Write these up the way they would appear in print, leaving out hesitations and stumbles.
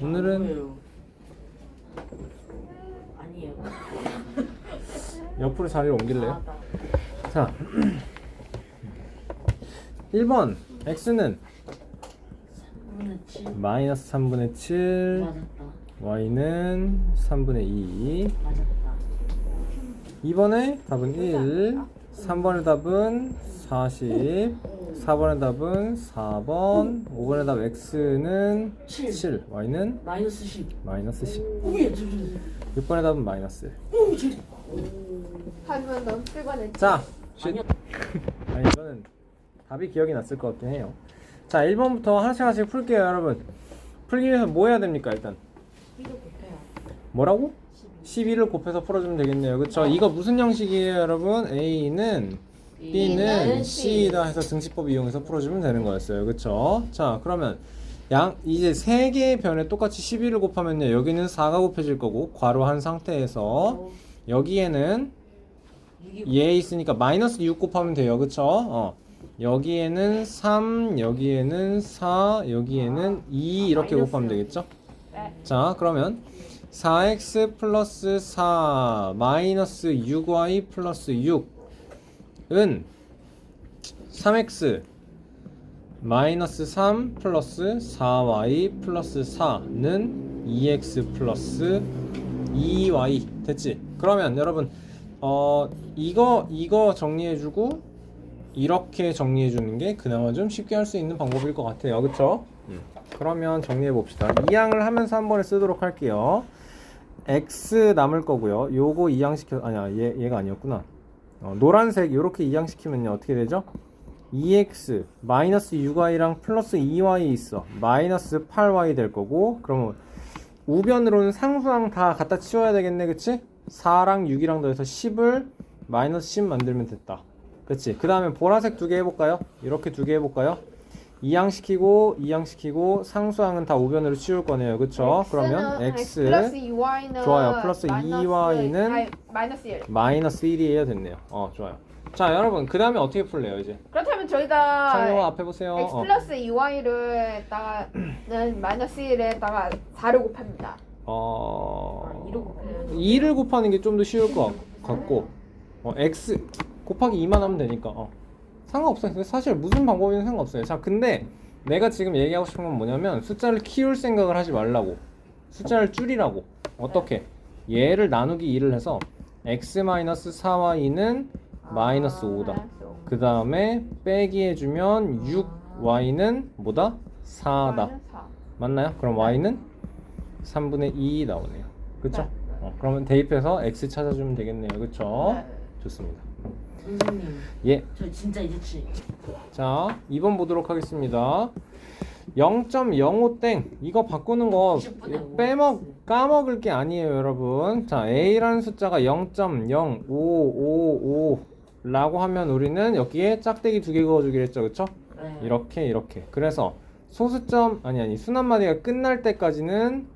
오늘은 아니에요. 옆으로 자리를 옮길래요? 자, 1번 x는 마이너스 3분의 7 맞았다. y는 3분의 2. 맞았다. 2번의 답은 1, 3번의 답은 40, 4번의 답은 4번, 5번의 답 x는 7, y는 마이너스 10. 마이너스 10. 오예. 6번의 답은 마이너스 1. 하지만 넌 7번에 자, 아니야. 아니 이거는 답이 기억이 났을 것 같긴 해요. 자, 1번부터 하나씩 풀게요, 여러분. 풀기 위해서 뭐 해야 됩니까, 일단? 뭐라고? 12를 곱해서 풀어주면 되겠네요. 그쵸? 이거 무슨 형식이에요, 여러분? A는 B는 C다 해서 등식법 이용해서 풀어주면 되는 거였어요. 그쵸? 자, 그러면 이제 세 개의 변에 똑같이 12를 곱하면요, 여기는 4가 곱해질 거고, 괄호한 상태에서 여기에는 얘 있으니까 마이너스 6 곱하면 돼요. 그쵸? 여기에는 3, 여기에는 4, 여기에는 2 이렇게 곱하면 되겠죠? 자, 그러면 4x 플러스 4 마이너스 6y 플러스 6은 3x 마이너스 3 플러스 4y 플러스 4는 2x 플러스 2y 됐지? 그러면 여러분 이거 정리해주고 이렇게 정리해주는 게 그나마 좀 쉽게 할 수 있는 방법일 것 같아요. 그쵸? 그러면 정리해봅시다. 이항을 하면서 한 번에 쓰도록 할게요. x 남을 거고요. 요거 이항시켜, 아니야, 얘가 아니었구나. 노란색 요렇게 이항시키면요, 어떻게 되죠? 2x 마이너스 6y랑 플러스 2y 있어. 마이너스 8y 될 거고, 그러면 우변으로는 상수항 다 갖다 치워야 되겠네, 그치? 4랑 6이랑 더해서 10을 마이너스 10 만들면 됐다. 그치? 그 다음에 보라색 두 개 해볼까요? 이렇게 두 개 해볼까요? 이항시키고 상수항은 다 우변으로 치울 거네요. 그쵸? 그러면 x 플러스 2y는 좋아요. 플러스 2y는 마이너스 1. 마이너스 1이에요. 됐네요. 좋아요. 자, 여러분 그 다음에 어떻게 풀래요? 이제 그렇다면 저희가 창료가 앞에 보세요. x 플러스 2y를 마이너스 1에다가 4를 곱합니다. 2를 곱하는 게 좀 더 쉬울 것 같고 x 곱하기 2만 하면 되니까 상관없어요. 사실 무슨 방법이든 상관없어요. 자, 근데 내가 지금 얘기하고 싶은 건 뭐냐면 숫자를 키울 생각을 하지 말라고. 숫자를 줄이라고. 어떻게? 얘를 나누기 2를 해서 x-4y는 마이너스 5다. 그 다음에 빼기 해주면 6y는 뭐다? 4다. 맞나요? 그럼 y는 3분의 2 나오네요. 그쵸? 그러면 대입해서 x 찾아주면 되겠네요. 그쵸? 좋습니다. 선생님. 예. 저 진짜 이제 자, 2번 보도록 하겠습니다. 0.05땡 이거 바꾸는 거 까먹을 게 아니에요, 여러분. 자, a라는 숫자가 0.0555 라고 하면 우리는 여기에 짝대기 두 개 그어주기로 했죠, 그쵸? 네. 이렇게 그래서 소수점 순한마디가 끝날 때까지는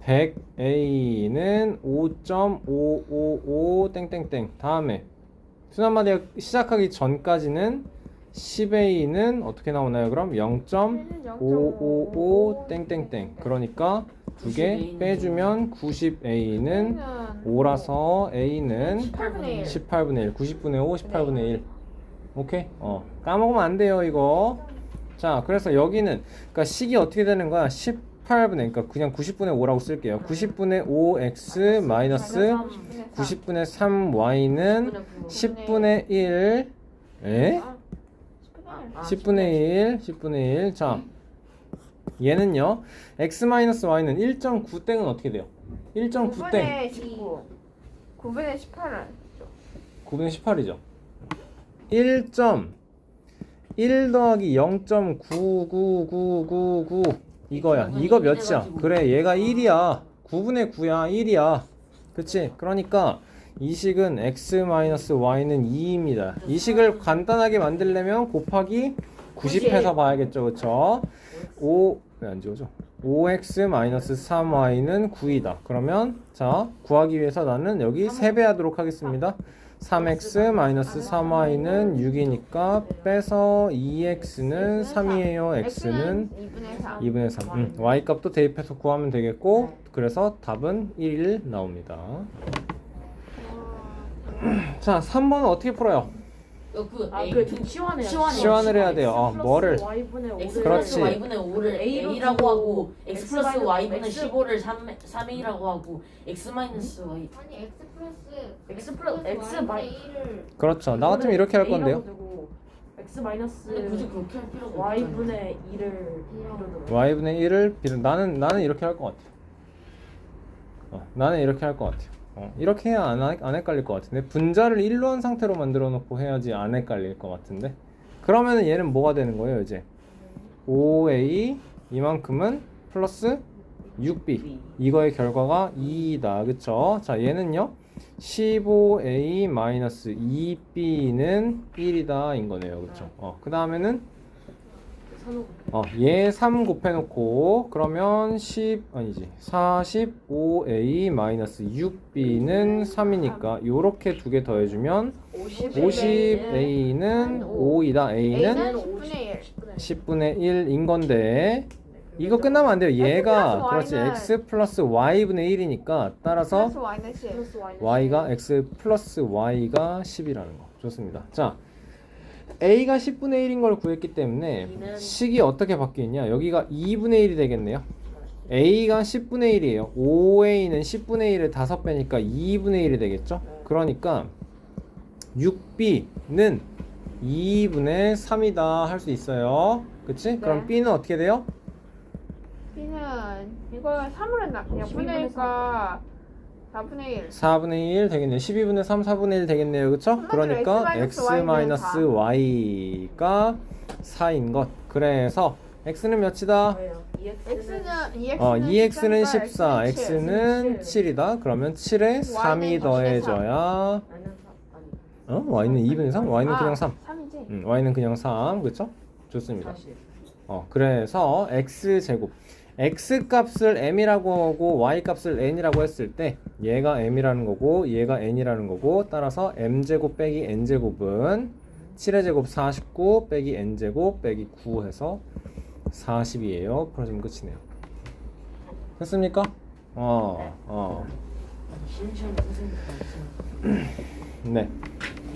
100a는 5.555 땡땡땡. 다음에 순한마디가 시작하기 전까지는 10a는 어떻게 나오나요? 그럼 0.555 땡땡땡. 그러니까 두 개 빼주면 90a는 5라서 a는 18분의 1. 90분의 5, 18분의 1. 오케이? 까먹으면 안 돼요, 이거. 자, 그래서 여기는 그러니까 식이 어떻게 되는 거야? 18분의, 그러니까 그냥 90분의 5라고 쓸게요. 90분의 5x 마이너스 90분의 3y는 10분의 1. 에? 10분의 1. 자, 얘는요. x-y는 1.9땡은 어떻게 돼요? 1.9땡. 9분의 19. 9분의 18은 9분의 18이죠. 1.1 더하기 0.99999 이거야. 이거 몇이야? 그래, 얘가 1이야. 9분의 9야. 1이야. 그치? 그러니까 이 식은 x-y는 2입니다. 이 식을 간단하게 만들려면 곱하기 90 해서 봐야겠죠. 그쵸? 왜 안 지워져? 5x-3y는 9이다. 그러면 자, 구하기 위해서 나는 여기 3배 하도록 하겠습니다. 3x 마이너스 3y는 6이니까 빼서 2x는 3이에요. x는 2분의 3. 2분의 3. y 값도 대입해서 구하면 되겠고, 그래서 답은 1 나옵니다. 자, 3번은 어떻게 풀어요? 시환을 해야 돼요. 뭐를? x 그렇지. 플러스 y분의 5를 a라고 하고 x 플러스 y분의 15를 3a라고 하고 x 마이너스 y 아니 x 플러스 x 마이 그렇죠. 나 같으면 이렇게 할 건데요. x 마이너스 근데 굳이 그렇게 할 필요가 없잖아. y분의 2를 필요로 y분의 1을 나는 이렇게 할 것 같아요. 나는 이렇게 할 것 같아요. 이렇게 해야 안 헷갈릴 것 같은데, 분자를 1로 한 상태로 만들어 놓고 해야지 안 헷갈릴 것 같은데, 그러면은 얘는 뭐가 되는 거예요 이제? 5a 이만큼은 플러스 6b, 이거의 결과가 2다. 그쵸? 자, 얘는요 15a 마이너스 2b는 1이다 인 거네요. 그쵸? 그 다음에는 얘 3 곱해놓고 그러면 45a 마이너스 6b는 3이니까 요렇게 두 개 더해주면 50a는 5이다. a는 10분의 1. 10분의 1인 건데, 이거 끝나면 안 돼요. 얘가 그렇지 x 플러스 y분의 1이니까 따라서 플러스 y는 10. y가 x 플러스 y가 10이라는 거. 좋습니다. 자, a가 10분의 1인 걸 구했기 때문에 식이 어떻게 바뀌었냐? 여기가 2분의 1이 되겠네요. a가 10분의 1이에요. 5a는 10분의 1을 5배니까 2분의 1이 되겠죠? 그러니까 6b는 2분의 3이다 할 수 있어요. 그치? 그럼 네. b는 어떻게 돼요? b는 이거 3으로 나 그냥 분해니까 4분의 1. 4분의 1 되겠네요. 12분의 3, 4분의 1 되겠네요. 그쵸? 그러니까 x-y가 4인 것. 그래서 x는 몇이다? x는 2x는 14, x는 7이다. 그러면 7에 3이 더해져야 y는 2분의 3? y는 그냥 3. 3이지. y는 그냥 3. 그쵸? 좋습니다. 그래서 x제곱, x 값을 m이라고 하고 y 값을 n이라고 했을 때 얘가 m이라는 거고 얘가 n이라는 거고, 따라서 m제곱 빼기 n제곱은 7의 제곱 49 빼기 n제곱 빼기 9 해서 40이에요. 풀어주면 끝이네요. 됐습니까? 심시한 선생님도 네.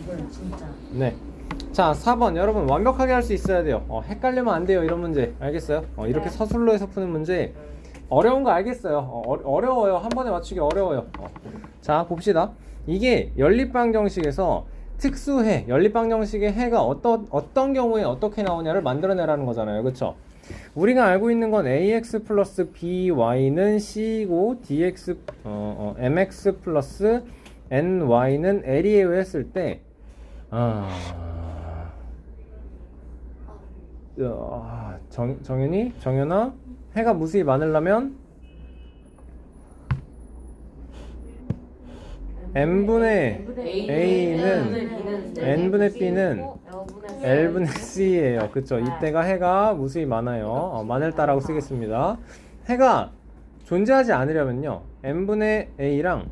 이건 진짜 네. 자, 4번 여러분 완벽하게 할 수 있어야 돼요. 헷갈리면 안 돼요. 이런 문제 알겠어요? 이렇게 네. 서술로 해서 푸는 문제 어려운 거 알겠어요. 어려워요. 한 번에 맞추기 어려워요. 자, 봅시다. 이게 연립방정식에서 특수해, 연립방정식의 해가 어떤 경우에 어떻게 나오냐를 만들어내라는 거잖아요. 그쵸? 우리가 알고 있는 건 ax 플러스 by는 c이고 dx mx 플러스 ny는 l이에요 했을 때 정연아 해가 무수히 많으려면 n분의 a는 n분의 b는 l분의 c예요. 그쵸? 이때가 해가 무수히 많아요. 많을다라고 쓰겠습니다. 해가 존재하지 않으려면요 n분의 a랑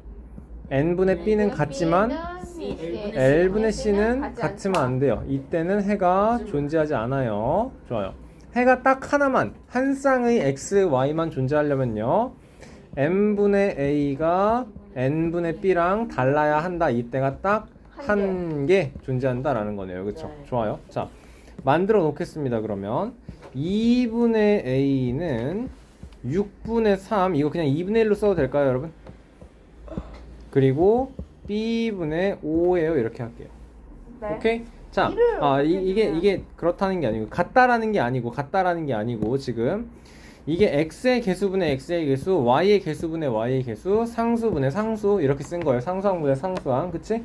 n분의 b는 같지만 L분의 C는 같으면 안 돼요. 이때는 해가 존재하지 않아요. 좋아요. 해가 딱 하나만, 한 쌍의 X, Y만 존재하려면요 N분의 A가 N분의 B랑 달라야 한다. 이때가 딱 한 개 존재한다라는 거네요. 그쵸? 좋아요. 자, 만들어 놓겠습니다. 그러면 2분의 A는 6분의 3, 이거 그냥 2분의 1로 써도 될까요, 여러분? 그리고 b분의 5예요. 이렇게 할게요. 네. 오케이? 자, 이게 그렇다는 게 아니고 같다라는 게 아니고 지금 이게 x의 개수분의 x의 개수, y의 개수분의 y의 개수, 상수분의 상수 이렇게 쓴 거예요. 상수항분의 상수항. 그치?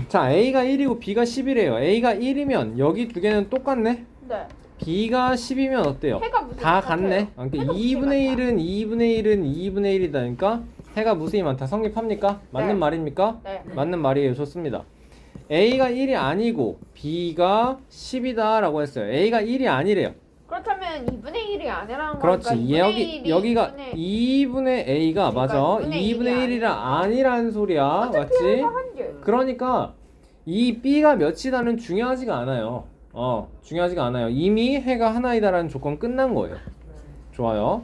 자, a가 1이고 b가 10이래요. a가 1이면 여기 두 개는 똑같네? 네. b가 10이면 어때요? 해가 무수히 다 같아요. 같네? 그러니까 해가 2분의 무수히 1은 2분의 1은 2분의 1이다니까 해가 무수히 많다. 성립합니까? 맞는 네. 말입니까? 네. 맞는 말이에요. 좋습니다. a가 1이 아니고 b가 10이다 라고 했어요. a가 1이 아니래요. 그렇다면 2분의 1이 아니라는 그렇지. 거니까 여기가 2분의 A가 맞아. 그러니까 2분의 1이라 아니라는 소리야. 맞지? 한 개. 그러니까 이 B가 몇이다는 중요하지가 않아요. 중요하지가 않아요. 이미 해가 하나이다라는 조건 끝난 거예요. 좋아요.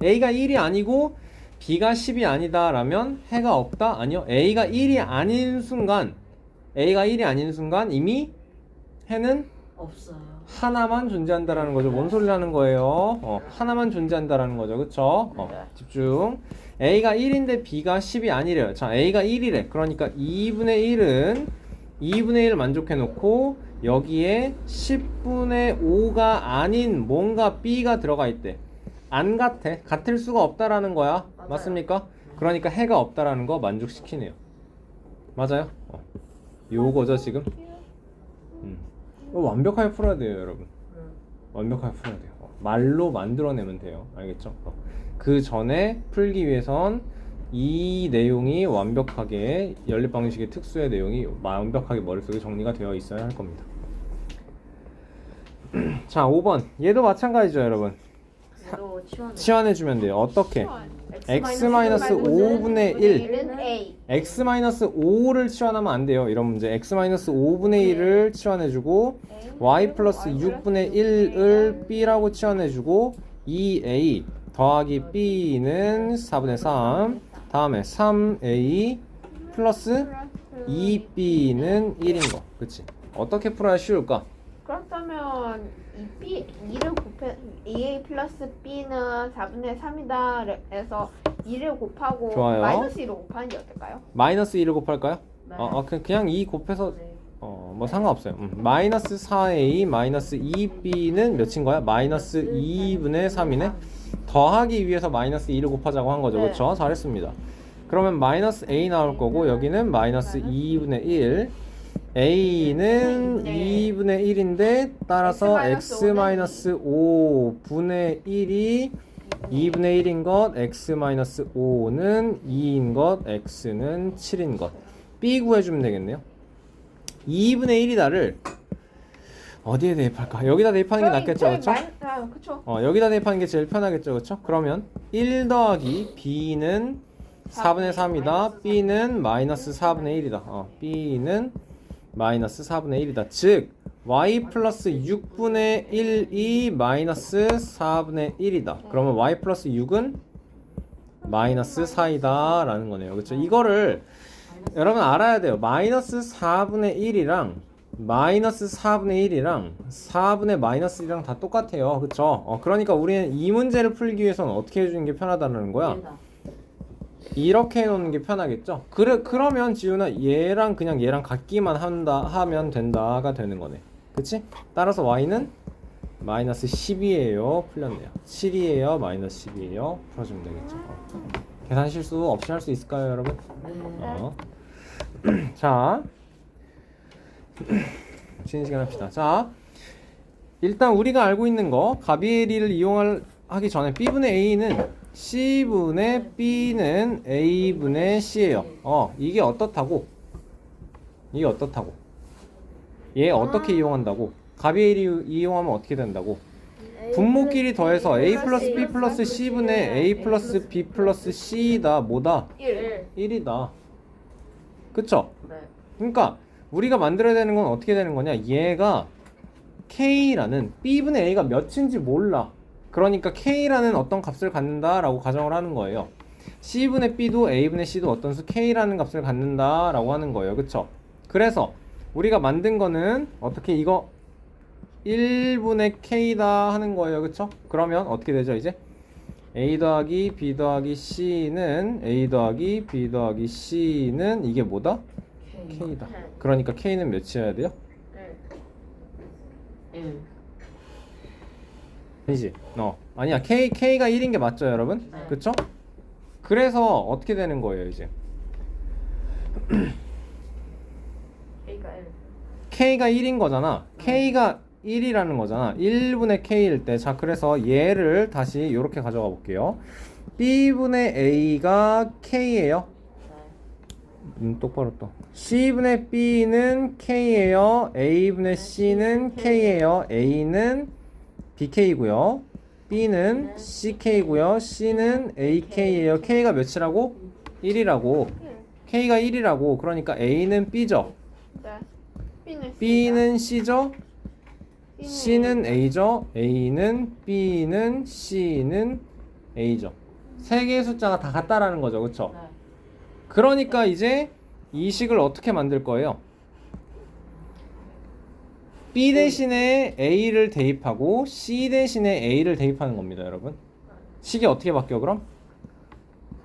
A가 1이 아니고 B가 10이 아니다라면 해가 없다? 아니요. A가 1이 아닌 순간 이미 해는 없어요. 하나만 존재한다라는 거죠. 뭔 소리를 하는 거예요? 하나만 존재한다라는 거죠. 그쵸? 집중. A가 1인데 B가 10이 아니래요. 자, A가 1이래. 그러니까 2분의 1을 만족해 놓고 여기에 10분의 5가 아닌 뭔가 B가 들어가 있대. 안 같아. 같을 수가 없다라는 거야. 맞아요. 맞습니까? 그러니까 해가 없다라는 거 만족시키네요. 맞아요? 요거죠, 지금? 완벽하게 풀어야 돼요, 여러분. 완벽하게 풀어야 돼요. 말로 만들어내면 돼요. 알겠죠? 그 전에 풀기 위해선 이 내용이 완벽하게 연립방정식의 특수의 내용이 완벽하게 머릿속에 정리가 되어 있어야 할 겁니다. 자, 5번. 얘도 마찬가지죠, 여러분. 얘도 치환해주면 돼요. 어떻게? x-5분의 1 1은 A. x-5를 치환하면 안 돼요. 이런 문제. x-5분의 1을 치환해주고 y 플러스 6분의 1을 b라고 치환해주고 2a 더하기 b는 4분의 3 다음에 3a 플러스 2b는 1인 거. 그치? 어떻게 풀어야 쉬울까? 그렇다면 2를 곱해 2A 플러스 B는 4분의 3이다 해서 2를 곱하고 좋아요. 마이너스 1을 곱하는 게 어떨까요? 마이너스 2를 곱할까요? 네. 그냥 2 곱해서 뭐 상관없어요. 마이너스 4a 마이너스 2b는 몇인 거야? 마이너스 2분의 3이네. 더하기 위해서 마이너스 2를 곱하자고 한 거죠. 네. 그렇죠? 잘했습니다. 그러면 마이너스 a 나올 거고 여기는 마이너스 2분의 1 a는 2분의 1인데 따라서 x-5분의 1이 2분의 1인 것, x-5는 2인 것, x는 7인 것. b 구해주면 되겠네요. 2분의 1이다를 어디에 대입할까? 여기다 대입하는 게 낫겠죠, 그렇죠? 그쵸. 여기다 대입하는 게 제일 편하겠죠, 그렇죠? 그러면 1 더하기 b는 4분의 3이다. b는 마이너스 4분의 1이다. b는 마이너스 4분의 1이다. 즉 y 플러스 6분의 1이 마이너스 4분의 1이다. 그러면 y 플러스 6은 마이너스 4이다 라는 거네요. 그렇죠? 이거를 여러분 알아야 돼요. 마이너스 4분의 1이랑 마이너스 4분의 1이랑 4분의 마이너스 1이랑 다 똑같아요. 그쵸? 그러니까 우리는 이 문제를 풀기 위해서는 어떻게 해주는 게 편하다는 거야? 이렇게 해놓는 게 편하겠죠? 그러면 지훈아 얘랑 그냥 얘랑 같기만 하면 된다가 되는 거네. 그치? 따라서 y는 마이너스 10이에요. 풀렸네요. 7이에요. 마이너스 10이에요. 풀어주면 되겠죠. 계산 실수 없이 할 수 있을까요, 여러분? 자, 쉬는 시간 합시다. 자, 일단 우리가 알고 있는 거 가비에리를 이용하기 전에 b분의 a는 c분의 b는 a분의 c예요. 이게 어떻다고? 이게 어떻다고? 얘 어떻게 이용한다고? 가비에리 이용하면 어떻게 된다고? 분모끼리 더해서 a 플러스 b 플러스 c분의 a 플러스 b 플러스 c다 뭐다? 1이다. 그쵸? 네. 그러니까 우리가 만들어야 되는 건 어떻게 되는 거냐? 얘가 k라는 b분의 a가 몇인지 몰라. 그러니까 k라는 어떤 값을 갖는다라고 가정을 하는 거예요. c분의 b도 a분의 c도 어떤 수 k라는 값을 갖는다라고 하는 거예요. 그쵸? 그래서 우리가 만든 거는 어떻게 이거 1분의 k다 하는 거예요. 그쵸? 그러면 어떻게 되죠 이제? a 더하기 b 더하기 c는 a 더하기 b 더하기 c는 이게 뭐다? k다. 그러니까 k는 몇이어야 돼요? 1. 아니지. 아니야. k가 1인 게 맞죠, 여러분? 네. 그쵸? 그래서 어떻게 되는 거예요, 이제? k가 1인 거잖아. k가 1이라는 거잖아. 1분의 k일 때. 자, 그래서 얘를 다시 이렇게 가져가 볼게요. b분의 a가 k예요. 똑바로 또. c분의 b는 k예요. a분의 c는 k예요. a는 BK고요. B는 CK고요. C는 AK예요. K가 몇이라고? 1이라고. K가 1이라고. 그러니까 A는 B죠. 네. B는 B는 C죠. C다. C는 A죠. A는 B는 C는 A죠. 세 개의 숫자가 다 같다라는 거죠. 그쵸? 네. 그러니까 이제 이 식을 어떻게 만들 거예요? B 대신에 A를 대입하고 C 대신에 A를 대입하는 겁니다, 여러분. 식이 어떻게 바뀌어 그럼?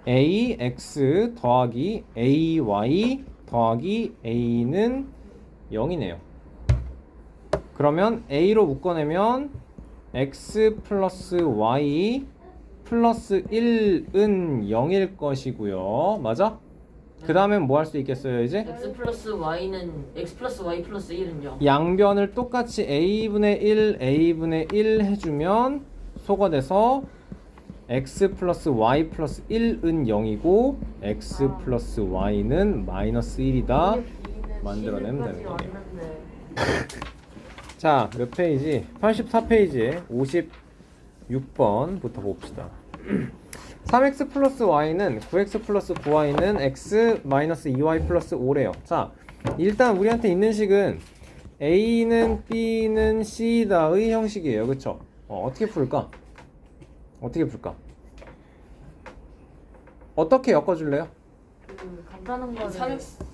AX 더하기 AY 더하기 A는 0이네요. 그러면 A로 묶어내면 X 플러스 Y 플러스 1은 0일 것이고요. 맞아? 그 다음엔 뭐 할 수 있겠어요 이제? x 플러스 y 플러스 1은요. 양변을 똑같이 A분의 1, A분의 1 해주면 소거돼서 X 플러스 Y 플러스 1은 0이고 X 플러스 Y는 마이너스 1이다. 만들어내면 되는 거예요. 자, 몇 페이지? 84페이지에 56번부터 봅시다. 3x 플러스 y는 9x 플러스 9y는 x 마이너스 2y 플러스 5래요. 자, 일단 우리한테 있는 식은 a는 b는 c다의 형식이에요. 그쵸? 어떻게 풀까? 어떻게 풀까? 어떻게 엮어줄래요? 그 간단한 거는 3x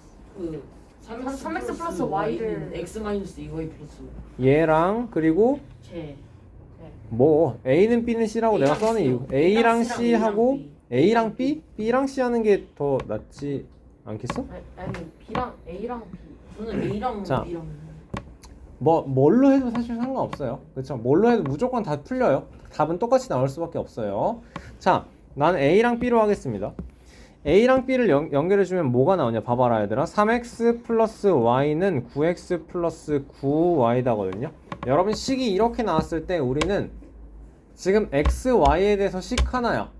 3x 플러스 y를 x 마이너스 2y 플러스 얘랑 그리고 제 뭐 a는 b는 c라고 내가 A랑 써는 이유 C. a랑 A랑 c 하고 B. a랑 b? b랑 c 하는 게 더 낫지 않겠어? 아니 B랑 A랑 B 저는 A랑 자. B랑 뭘로 해도 사실 상관없어요. 그렇죠? 뭘로 해도 무조건 다 풀려요. 답은 똑같이 나올 수밖에 없어요. 자, 나는 A랑 B로 하겠습니다. A랑 B를 연결해주면 뭐가 나오냐? 봐봐라 얘들아. 3x 플러스 y는 9x 플러스 9y다거든요. 여러분 식이 이렇게 나왔을 때 우리는 지금 x, y에 대해서 식 하나야.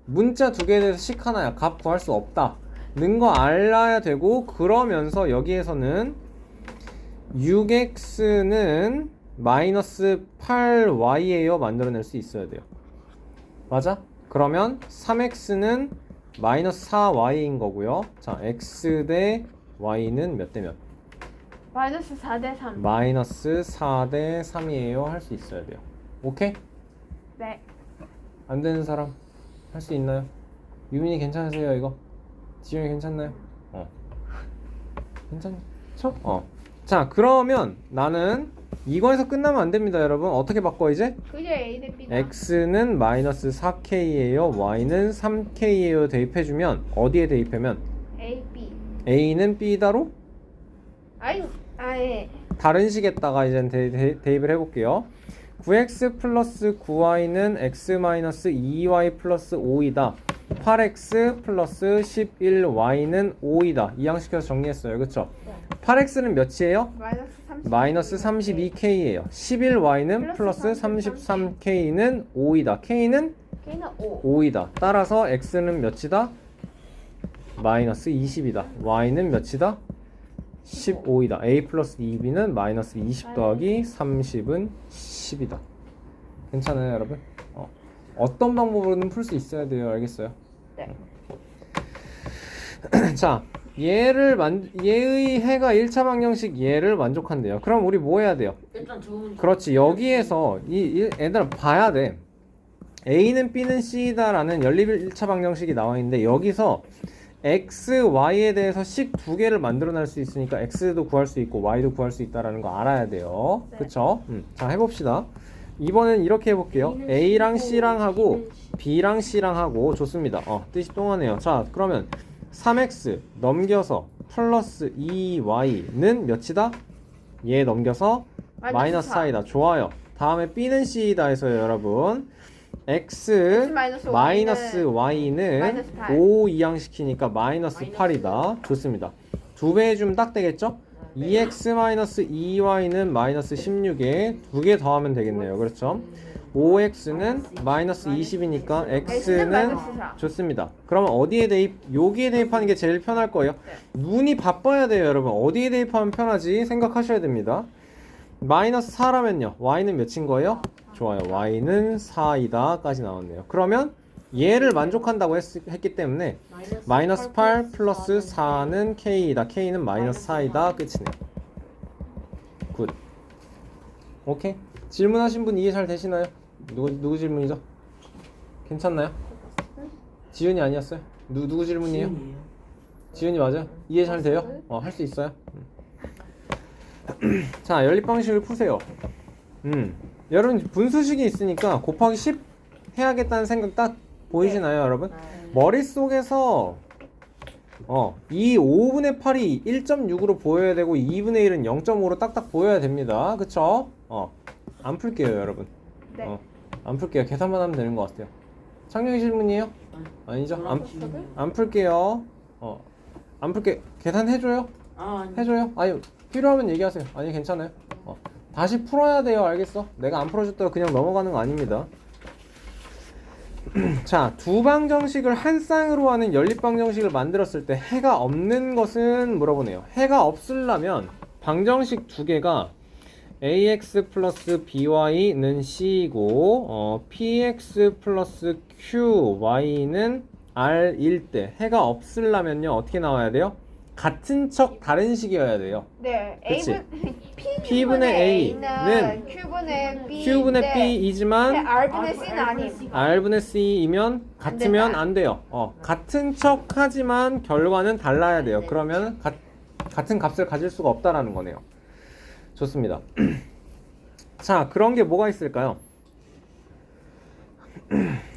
문자 두 개에 대해서 식 하나야. 값 구할 수 없다. 는 거 알아야 되고, 그러면서 여기에서는 6x는 마이너스 8y에요 만들어낼 수 있어야 돼요. 맞아? 그러면 3x는 마이너스 4y인 거고요. 자, x 대 y는 몇 대 몇? 마이너스 4대 3. 마이너스 4대 3이에요 할 수 있어야 돼요. 오케이? 네. 안 되는 사람 할 수 있나요? 유민이 괜찮으세요 이거? 지영이 괜찮나요? 괜찮죠? 자, 그러면 나는 이거에서 끝나면 안 됩니다, 여러분. 어떻게 바꿔 이제? 그게 A 대 B다. x는 마이너스 4k예요, y는 3k예요 대입해주면 어디에 대입하면? A, B. a는 b다로 아예. 다른 식에다가 이제 대입을 해볼게요. 9x 플러스 9y는 x 마이너스 2y 플러스 5이다. 8x 플러스 11y는 5이다. 이항시켜서 정리했어요. 그쵸? 8x는 몇이에요? 마이너스 32k예요. 11y는 플러스 33k는 5이다. k는 K는 5. 5이다. 따라서 x는 몇이다? 마이너스 20이다. y는 몇이다? 15이다. a 플러스 2b는 마이너스 20 더하기 30은 10이다. 괜찮아요, 여러분? 어떤 방법으로는 풀 수 있어야 돼요. 알겠어요? 네. 자, 얘의 해가 1차 방정식 얘를 만족한대요. 그럼 우리 뭐 해야 돼요? 일단 좋은 그렇지. 여기에서 얘들아 봐야 돼. A는 B는 C다라는 연립 1차 방정식이 나와 있는데 여기서 X, Y에 대해서 식 두 개를 만들어낼 수 있으니까 X도 구할 수 있고 Y도 구할 수 있다라는 거 알아야 돼요. 네. 그쵸? 자, 해봅시다. 이번엔 이렇게 해볼게요. A랑 C랑 하고 B랑 C랑 하고 좋습니다. 뜻이 동하네요. 자, 그러면 3x 넘겨서 플러스 2y는 몇이다? 얘 넘겨서 마이너스 4이다. 좋아요. 다음에 b는 c다 해서요, 여러분. x 마이너스 y는 마이너스 8. 5 이항시키니까 마이너스 8이다. 좋습니다. 두 배 해주면 딱 되겠죠? 2x 마이너스 2y는 마이너스 16에 두 개 더하면 되겠네요. 그렇죠? 5x는 마이너스 20이니까 x는 마이너스 4. 좋습니다. 그러면 어디에 대입? 여기에 대입하는 게 제일 편할 거예요. 눈이 바빠야 돼요, 여러분. 어디에 대입하면 편하지 생각하셔야 됩니다. 마이너스 4라면요. y는 몇인 거예요? 좋아요. y는 4이다 까지 나왔네요. 그러면 얘를 만족한다고 했기 때문에 마이너스 8 플러스 4는 k이다. k는 마이너스 4이다. 끝이네요. 굿. 오케이. 질문하신 분 이해 잘 되시나요? 누구 질문이죠? 괜찮나요? 지은이 아니었어요? 누구 질문이에요? 지은이 맞아요? 이해 잘 돼요? 할 수 있어요? 자, 연립 방식을 푸세요. 여러분 분수식이 있으니까 곱하기 10 해야겠다는 생각 딱 보이시나요, 여러분? 머릿속에서 이 5분의 8이 1.6으로 보여야 되고 2분의 1은 0.5로 딱딱 보여야 됩니다. 그쵸? 안 풀게요, 여러분. 네. 안 풀게요. 계산만 하면 되는 것 같아요. 창녕이 질문이에요? 아니죠? 안 풀게요. 안 풀게. 계산해줘요? 해줘요? 아니, 필요하면 얘기하세요. 아니, 괜찮아요. 다시 풀어야 돼요. 알겠어? 내가 안 풀어줬다고 그냥 넘어가는 거 아닙니다. 자, 두 방정식을 한 쌍으로 하는 연립 방정식을 만들었을 때 해가 없는 것은 물어보네요. 해가 없으려면 방정식 두 개가 ax 플러스 by는 c이고 px 플러스 qy는 r일 때 해가 없으려면요 어떻게 나와야 돼요? 같은 척 다른 식이어야 돼요. 네. 그치? P분의 A는 A는 Q분의 B. q분의 b이지만 R분의 C는 아님. r분의 c이면 같으면 된다. 안 돼요. 같은 척 하지만 결과는 달라야 돼요. 그러면 같은 값을 가질 수가 없다라는 거네요. 좋습니다. 자, 그런 게 뭐가 있을까요?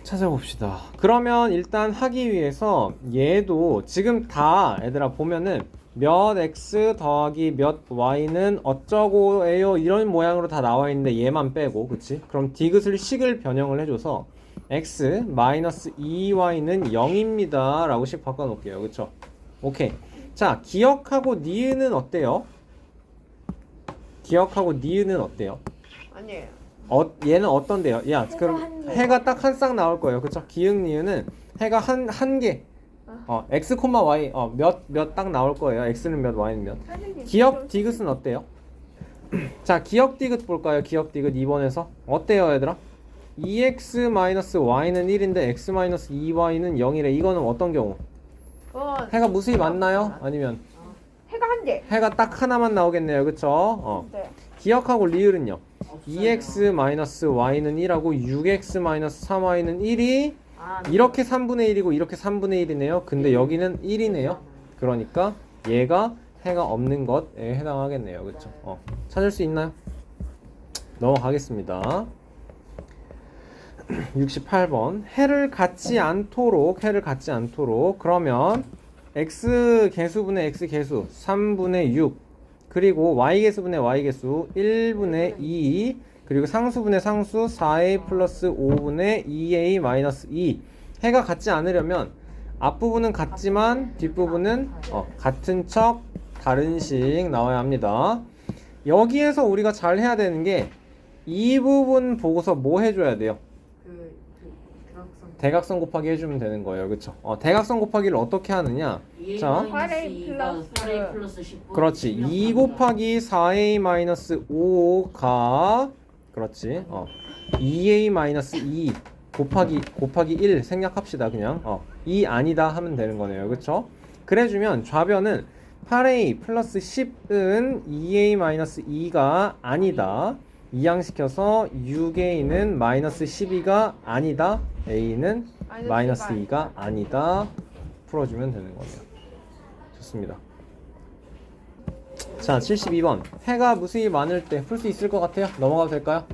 찾아봅시다. 그러면 일단 하기 위해서 얘도 지금 다 얘들아 보면은 몇 x 더하기 몇 y는 어쩌고예요 이런 모양으로 다 나와 있는데 얘만 빼고, 그치? 그럼 디귿을 식을 변형을 해줘서 x 마이너스 2y는 0입니다 라고 식 바꿔 놓을게요. 그쵸? 오케이. 자, 기억하고 니은은 어때요? 기억하고 니은은 어때요? 아니에요. 얘는 어떤데요? 야, 그럼 해가 딱 한 쌍 나올 거예요. 그쵸? 기역 니은은 해가 한 개. x, y 몇 딱 나올 거예요. x는 몇, y는 몇. 기억 디귿은 어때요? 자, 기억 디귿 볼까요? 기억 디귿 2번에서 어때요, 얘들아? 2x-y는 1인데 x-2y는 0이래. 이거는 어떤 경우? 해가 무수히 많나요? 아니면 해가 한 개. 해가 딱 하나만 나오겠네요. 그쵸? 네. 기억하고 리을은요. 2x-y는 1하고 6x-3y는 1이 이렇게 3분의 1이고 이렇게 3분의 1이네요. 근데 여기는 1이네요. 그러니까 얘가 해가 없는 것에 해당하겠네요. 그쵸? 찾을 수 있나요? 넘어가겠습니다. 68번. 해를 갖지 않도록 그러면 x 개수분의 x 개수 3분의 6 그리고 y개수분의 y개수 1분의 2 그리고 상수분의 상수 4a 플러스 5분의 2a 마이너스 2 해가 같지 않으려면 앞부분은 같지만 뒷부분은 같은 척 다른 식 나와야 합니다. 여기에서 우리가 잘 해야 되는 게 이 부분 보고서 뭐 해줘야 돼요? 대각선 곱하기 해주면 되는 거예요. 그쵸? 대각선 곱하기를 어떻게 하느냐? 자, 8a 플러스 19. 그렇지. 2 곱하기 4a 마이너스 5가 그렇지. 2a 마이너스 2 곱하기 1 생략합시다. 그냥 2 아니다 하면 되는 거네요. 그쵸? 그래주면 좌변은 8a 플러스 10은 2a 마이너스 2가 아니다. 이항시켜서 6a는 마이너스 12가 아니다. a는 마이너스 2가 아니다. 풀어주면 되는 거네요. 좋습니다. 자, 72번. 해가 무수히 많을 때 풀 수 있을 것 같아요? 넘어가도 될까요?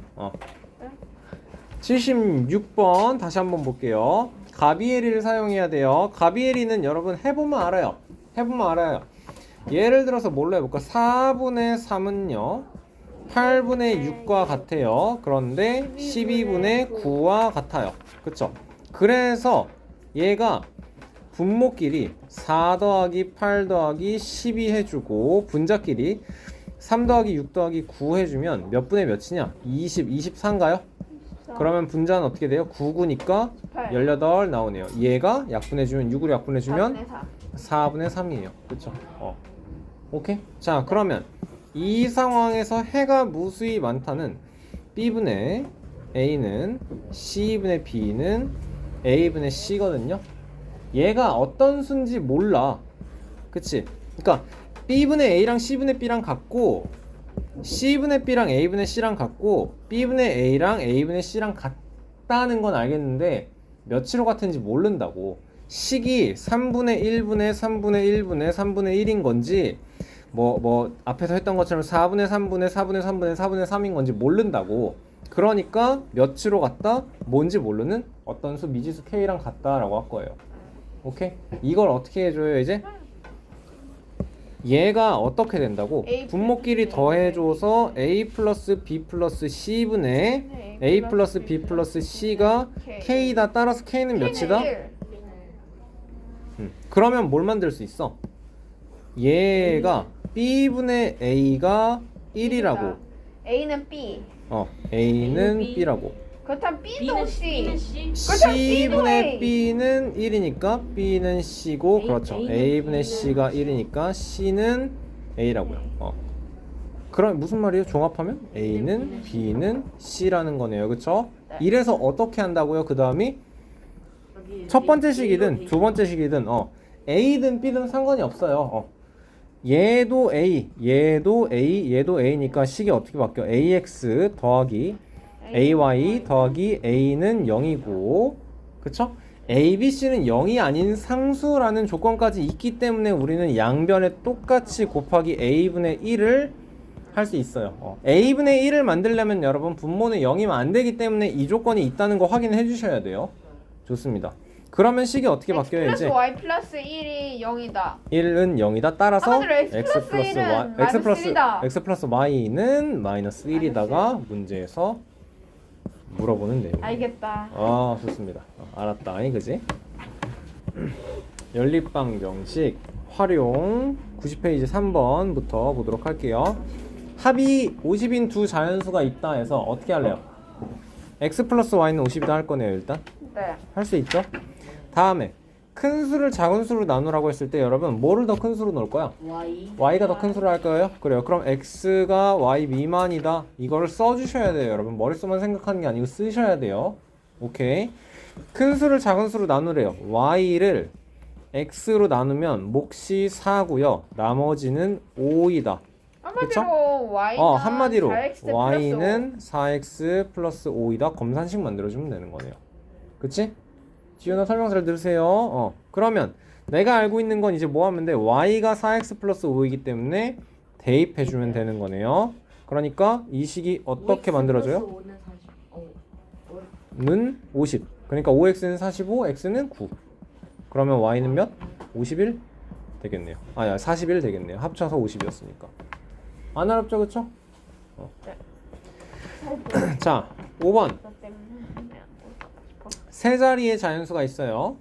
76번 다시 한번 볼게요. 가비에리를 사용해야 돼요. 가비에리는 여러분 해보면 알아요. 예를 들어서 뭘로 해볼까? 4분의 3은요 8분의 6과 같아요. 그런데 12분의 9와 같아요. 그쵸? 그래서 얘가 분모끼리 4 더하기 8 더하기 12 해주고 분자끼리 3 더하기 6 더하기 9 해주면 몇 분의 몇이냐? 20, 24인가요? 그러면 분자는 어떻게 돼요? 9구니까 18 나오네요. 얘가 약분해주면 6으로 약분해주면 4분의 3이에요. 그쵸? 오케이? 자, 그러면 이 상황에서 해가 무수히 많다는 B분의 A는 C분의 B는 A분의 C거든요. 얘가 어떤 수인지 몰라. 그치? 그러니까 B분의 A랑 C분의 B랑 같고 C분의 B랑 A분의 C랑 같고 B분의 A랑 A분의 C랑 같다는 건 알겠는데 몇으로 같은지 모른다고. 식이 3분의 1분의 3분의 1분의 3분의 1인 건지 뭐 앞에서 했던 것처럼 4분의 3분의 4분의 3분의 4분의 3인 건지 모른다고. 그러니까 몇으로 같다? 뭔지 모르는 어떤 수 미지수 K랑 같다라고 할 거예요. 오케이? 이걸 어떻게 해줘요 이제? 얘가 어떻게 된다고? A 분모끼리 더해줘서 A 플러스 B 플러스 C분의 A 플러스 B 플러스 C가 K다. 따라서 K는 몇이다? 그러면 뭘 만들 수 있어? 얘가 B분의 A가 1이라고. A는 B. A는 B. B라고. 그렇다면 B도 B는 C. B는 C. 그렇다면 C분의 C도 B는 1이니까 B는 C고, 그렇죠. A는 A분의 B는 C가 C. 1이니까 C는 A라고요. 그럼 무슨 말이에요? 종합하면 A는 B는 C라는 거네요. 그쵸? 네. 이래서 어떻게 한다고요? 그 다음이 여기 첫 번째 A, 식이든 A. 두 번째 식이든 A든 B든 상관이 없어요. 얘도 A, 얘도 A, 얘도 A니까 식이 어떻게 바뀌어? AX 더하기 AY 더하기 A는 0이고, 그쵸? A, B, C는 0이 아닌 상수라는 조건까지 있기 때문에 우리는 양변에 똑같이 곱하기 A분의 1을 할 수 있어요. A분의 1을 만들려면 여러분 분모는 0이면 안 되기 때문에 이 조건이 있다는 거 확인해 주셔야 돼요. 좋습니다. 그러면 식이 어떻게 바뀌어요 X 이제? 플러스 Y 플러스 1이 0이다. 1은 0이다. 따라서 한마디로 X 플러스 1은 마이너스 1이다. X 플러스 Y는 마이너스 1이다가 문제에서 물어보는 내용. 알겠다. 좋습니다. 알았다. 그지? 연립방정식 활용 90페이지 3번부터 보도록 할게요. 합이 50인 두 자연수가 있다 해서 어떻게 할래요? X 플러스 Y는 50이다 할 거네요. 일단 네. 할 수 있죠? 다음에 큰 수를 작은 수로 나누라고 했을 때 여러분 뭐를 더 큰 수로 넣을 거야? Y. Y가 더 큰 수로 할 거예요? 그래요. 그럼 X가 Y 미만이다. 이거를 써주셔야 돼요. 여러분 머릿속만 생각하는 게 아니고 쓰셔야 돼요. 오케이. 큰 수를 작은 수로 나누래요. Y를 X로 나누면 몫이 4고요. 나머지는 5이다. 한마디로 Y는 한마디로 4X 플러스 Y는 4X 플러스 5이다. 검산식 만들어주면 되는 거네요. 그치? 지훈아 설명 잘 들으세요. 그러면 내가 알고 있는 건 이제 뭐 하면 돼? Y가 4X 플러스 5이기 때문에 대입해주면 되는 거네요. 그러니까 이 식이 어떻게 만들어져요? 는 50. 그러니까 5X는 45, X는 9. 그러면 Y는 몇? 51 되겠네요. 41 되겠네요. 합쳐서 50이었으니까. 안 어렵죠, 그쵸? 자, 5번. 세 자리의 자연수가 있어요.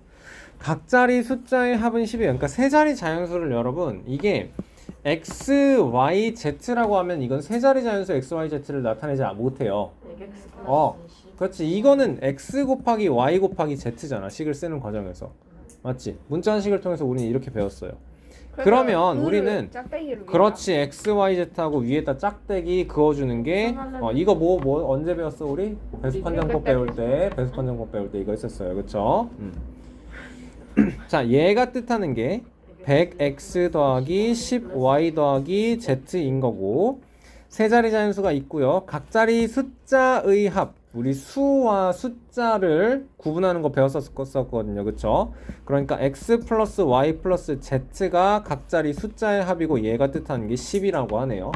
각 자리 숫자의 합은 10이에요. 그러니까 세 자리 자연수를 여러분 이게 x, y, z라고 하면 이건 세 자리 자연수 x, y, z를 나타내지 못해요. 그렇지. 이거는 x 곱하기 y 곱하기 z잖아. 식을 쓰는 과정에서. 맞지? 문자식을 통해서 우리는 이렇게 배웠어요. 그러면 우리는 그렇지 x, y, z하고 위에다 짝대기 그어주는 게 이거 뭐 언제 배웠어 우리? 배수판정법 배울 때 이거 했었어요. 그쵸? 자, 얘가 뜻하는 게 100x 더하기 10y 더하기 z인 거고 세 자리 자연수가 있고요. 각 자리 숫자의 합, 우리 수와 숫자를 구분하는 거 배웠었거든요. 그쵸? 그러니까 x 플러스 y 플러스 z가 각 자리 숫자의 합이고 얘가 뜻하는 게 10이라고 하네요.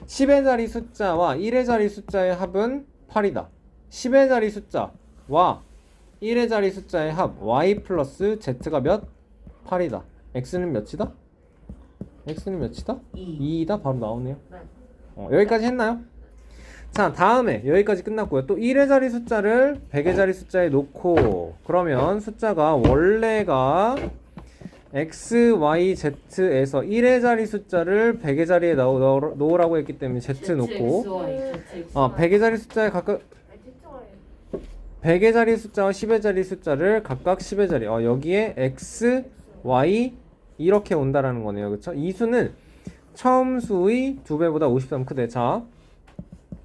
10의 자리 숫자와 1의 자리 숫자의 합은 8이다. 10의 자리 숫자와 1의 자리 숫자의 합 y 플러스 z가 몇? 8이다. x는 몇이다? x는 몇이다? 2이다. 바로 나오네요. 여기까지 했나요? 자, 다음에 여기까지 끝났고요. 또 1의 자리 숫자를 100의 자리 숫자에 놓고 그러면 숫자가 원래가 x, y, z에서 1의 자리 숫자를 100의 자리에 놓으라고 했기 때문에 z 놓고 100의 자리 숫자에 각각 100의 자리 숫자와 10의 자리 숫자를 각각 10의 자리 여기에 x, y 이렇게 온다라는 거네요. 그쵸? 이 수는 처음 수의 2배보다 53 크대. 자,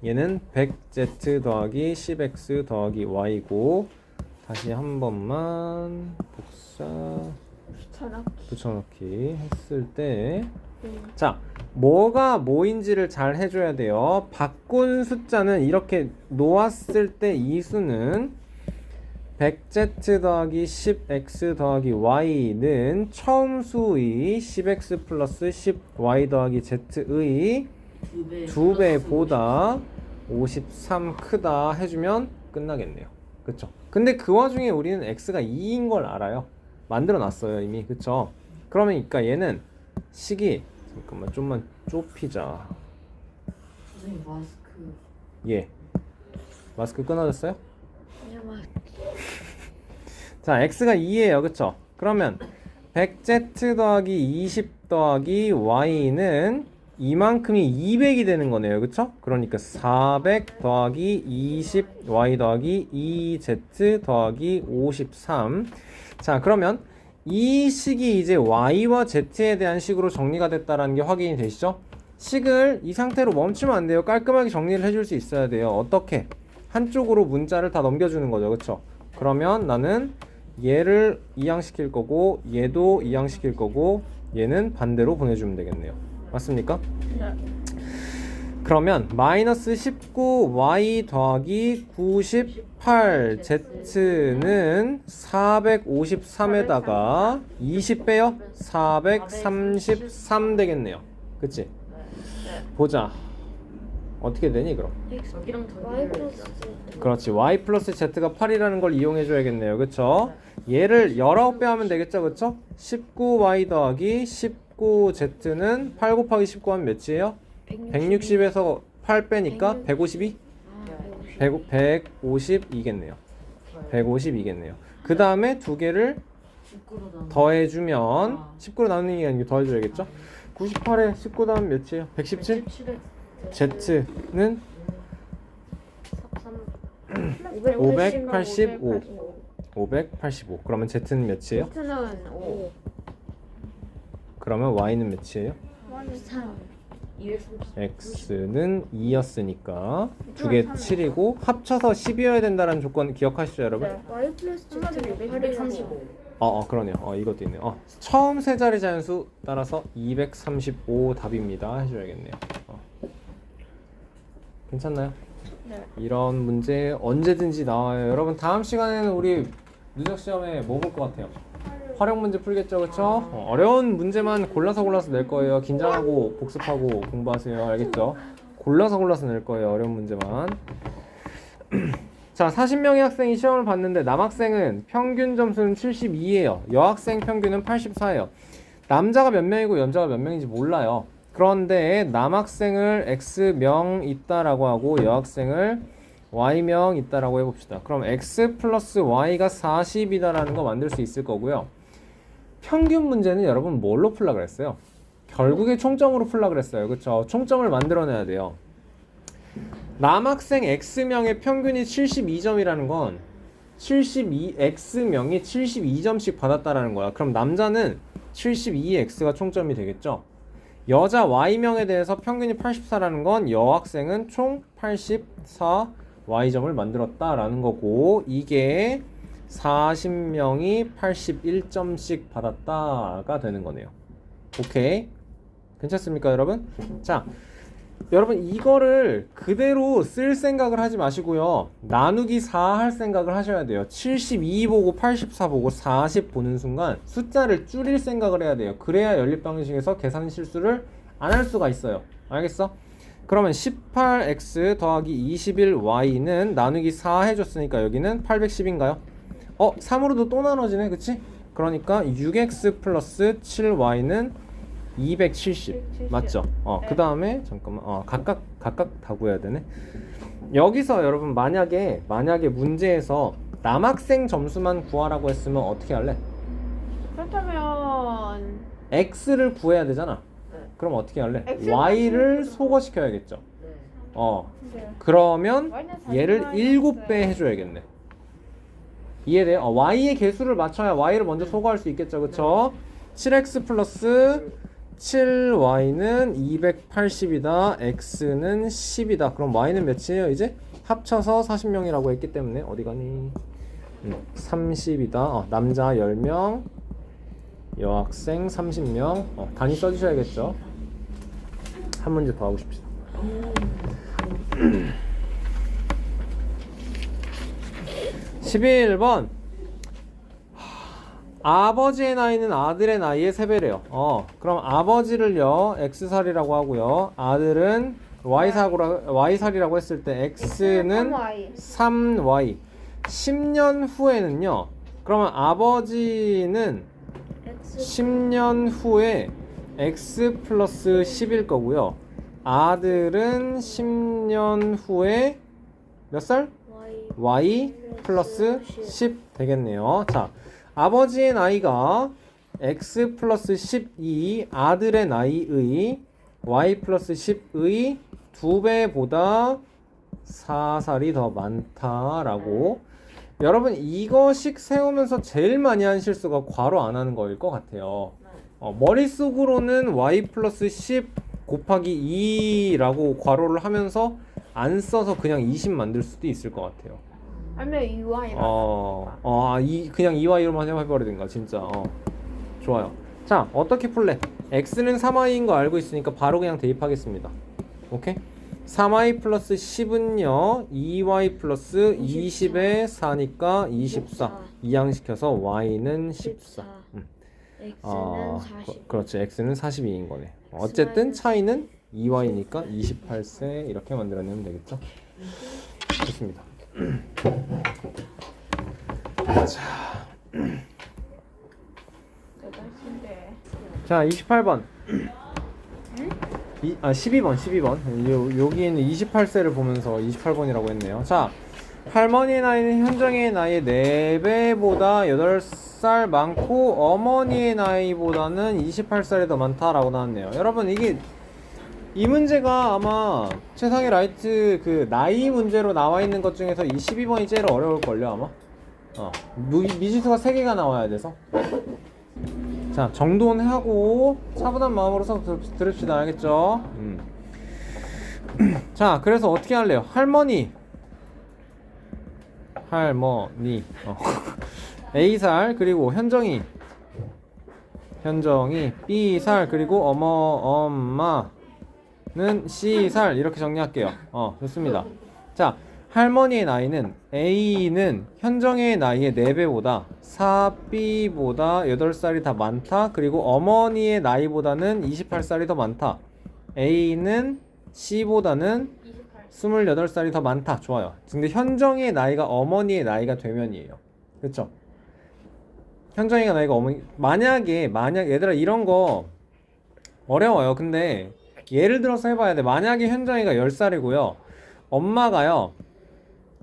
얘는 100z 더하기 10x 더하기 y고 다시 한 번만 복사 붙여넣기 했을 때 자, 뭐가 뭐인지를 잘 해줘야 돼요. 바꾼 숫자는 이렇게 놓았을 때 이 수는 100z 더하기 10x 더하기 y는 처음 수의 10x 플러스 10y 더하기 z의 2배보다 53 크다 해주면 끝나겠네요. 그쵸? 근데 그 와중에 우리는 x가 2인 걸 알아요. 만들어 놨어요 이미. 그쵸? 그러니까 얘는 식이 잠깐만 좀만 좁히자. 선생님 마스크. 예. 마스크 끊어졌어요? 자, x가 2예요. 그쵸? 그러면 100z 더하기 20 더하기 y는 이만큼이 200이 되는 거네요. 그쵸? 그러니까 400 더하기 20 y 더하기 2z 더하기 53. 자, 그러면 이 식이 이제 y와 z에 대한 식으로 정리가 됐다라는 게 확인이 되시죠? 식을 이 상태로 멈추면 안 돼요. 깔끔하게 정리를 해줄 수 있어야 돼요. 어떻게? 한쪽으로 문자를 다 넘겨주는 거죠. 그쵸? 그러면 나는 얘를 이항시킬 거고 얘도 이항시킬 거고 얘는 반대로 보내주면 되겠네요. 맞습니까? 그러면 마이너스 19y 더하기 98z는 453에다가 20 빼요? 433 되겠네요. 그치? 보자. 어떻게 되니 그럼? 여기랑 y 저기를 플러스 그렇지. y 플러스 z가 8이라는 걸 이용해 줘야겠네요. 그쵸? 얘를 19배 하면 되겠죠. 그쵸? 19y 더하기 19z는 8 곱하기 19 하면 몇이에요? 160에서 8 빼니까 152? 152겠네요. 152겠네요. 그 다음에 두 개를 19로 나누. 더해주면 19로 나누는 게 아니고 더해줘야겠죠? 98에 19 다음 몇이에요? 117? 117에 z는 585. 585. 그러면 z는 몇이에요? X는 5. 그러면 y는 몇이에요? 3 x는 2였으니까 두 개 7이고 합쳐서 10이어야 된다는 조건 기억하시죠 여러분? 네. y 플러스 z는 235. 그러네요. 이것도 있네요. 처음 세 자리 자연수 따라서 235 답입니다 해줘야겠네요. 괜찮나요? 네. 이런 문제 언제든지 나와요. 여러분 다음 시간에는 우리 누적 시험에 뭐 볼 것 같아요? 활용 문제 풀겠죠, 그렇죠? 어려운 문제만 골라서 낼 거예요. 긴장하고 복습하고 공부하세요, 알겠죠? 골라서 낼 거예요, 어려운 문제만. 자, 40명의 학생이 시험을 봤는데 남학생은 평균 점수는 72예요. 여학생 평균은 84예요. 남자가 몇 명이고 여자가 몇 명인지 몰라요. 그런데 남학생을 X명 있다라고 하고 여학생을 Y명 있다라고 해봅시다. 그럼 X 플러스 Y가 40이다라는 거 만들 수 있을 거고요. 평균 문제는 여러분 뭘로 풀라 그랬어요? 결국에 총점으로 풀라 그랬어요. 그쵸? 총점을 만들어내야 돼요. 남학생 X명의 평균이 72점이라는 건 X명이 72점씩 받았다라는 거야. 그럼 남자는 72X가 총점이 되겠죠? 여자 Y명에 대해서 평균이 84라는 건 여학생은 총 84 Y점을 만들었다라는 거고 이게 40명이 81점씩 받았다가 되는 거네요. 오케이? 괜찮습니까 여러분? 자, 여러분 이거를 그대로 쓸 생각을 하지 마시고요. 나누기 4 할 생각을 하셔야 돼요. 72 보고 84 보고 40 보는 순간 숫자를 줄일 생각을 해야 돼요. 그래야 연립방식에서 계산 실수를 안 할 수가 있어요. 알겠어? 그러면 18x 더하기 21y는 나누기 4 해줬으니까 여기는 810인가요? 3으로도 또 나눠지네, 그치? 그러니까 6x 플러스 7y는 270 맞죠? 그 다음에 잠깐만 각각 다 구해야 되네. 여기서 여러분 만약에 문제에서 남학생 점수만 구하라고 했으면 어떻게 할래? 그렇다면 x를 구해야 되잖아. 그럼 어떻게 할래? X를 y를 맞추는 소거시켜야겠죠. 네. 그러면 Y는 얘를 40 7배 해줘야겠네. 이해돼요? y의 개수를 맞춰야 y를 먼저 소거할 수 있겠죠, 그쵸? 7x 플러스 17y는 280이다. x는 10이다. 그럼 y는 몇이에요? 이제 합쳐서 40명이라고 했기 때문에 어디 가니? 30이다. 남자 10명, 여학생 30명. 단위 써주셔야겠죠. 한 문제 더 하고 싶시다. 11번. 아버지의 나이는 아들의 나이의 3배래요. 그럼 아버지를요 x살이라고 하고요, 아들은 y살이라고 했을 때 x는 3y. 10년 후에는요, 그러면 아버지는 10년 후에 x 플러스 10일 거고요, 아들은 10년 후에 몇 살? y 플러스 10 되겠네요. 자, 아버지의 나이가 x 플러스 12, 아들의 나이의 y 플러스 10의 2배보다 4살이 더 많다라고. 여러분, 이거식 세우면서 제일 많이 한 실수가 괄호 안 하는 거일 것 같아요. 머릿속으로는 y 플러스 10 곱하기 2라고 괄호를 하면서 안 써서 그냥 20 만들 수도 있을 것 같아요. 아니면 UI 그냥 2y로만 해버리든가 진짜. 좋아요. 자, 어떻게 풀래? x는 3y인 거 알고 있으니까 바로 그냥 대입하겠습니다. 오케이? 3y 플러스 10은요 2y 플러스 20에 4니까 24. 이항시켜서 y는 14. X는 40. 그렇지, x는 42인 거네. 어쨌든 차이는 2y니까 28세. 이렇게 만들어내면 되겠죠. 좋습니다. 자, 28번. 12번. 여기에는 28세를 보면서 28번이라고 했네요. 자, 할머니의 나이는 현정의 나이의 4배보다 8살 많고 어머니의 나이보다는 28살이 더 많다라고 나왔네요. 여러분, 이 문제가 아마 최상의 라이트 그 나이 문제로 나와 있는 것 중에서 이 12번이 제일 어려울걸요, 아마. 미지수가 3개가 나와야 돼서. 자, 정돈하고 차분한 마음으로 서 들읍시다. 알겠죠? 자, 그래서 어떻게 할래요? 할머니 A살, 그리고 현정이 B살, 그리고 엄마는 C살. 이렇게 정리할게요. 좋습니다. 자, 할머니의 나이는 A는 현정의 나이의 4배보다 4B보다 8살이 더 많다. 그리고 어머니의 나이보다는 28살이 더 많다. A는 C보다는 28살이 더 많다. 좋아요. 근데 현정의 나이가 어머니의 나이가 되면이에요. 그렇죠? 현정이가 나이가 만약에 얘들아, 이런 거 어려워요. 근데 예를 들어서 해봐야 돼. 만약에 현정이가 10살이고요 엄마가요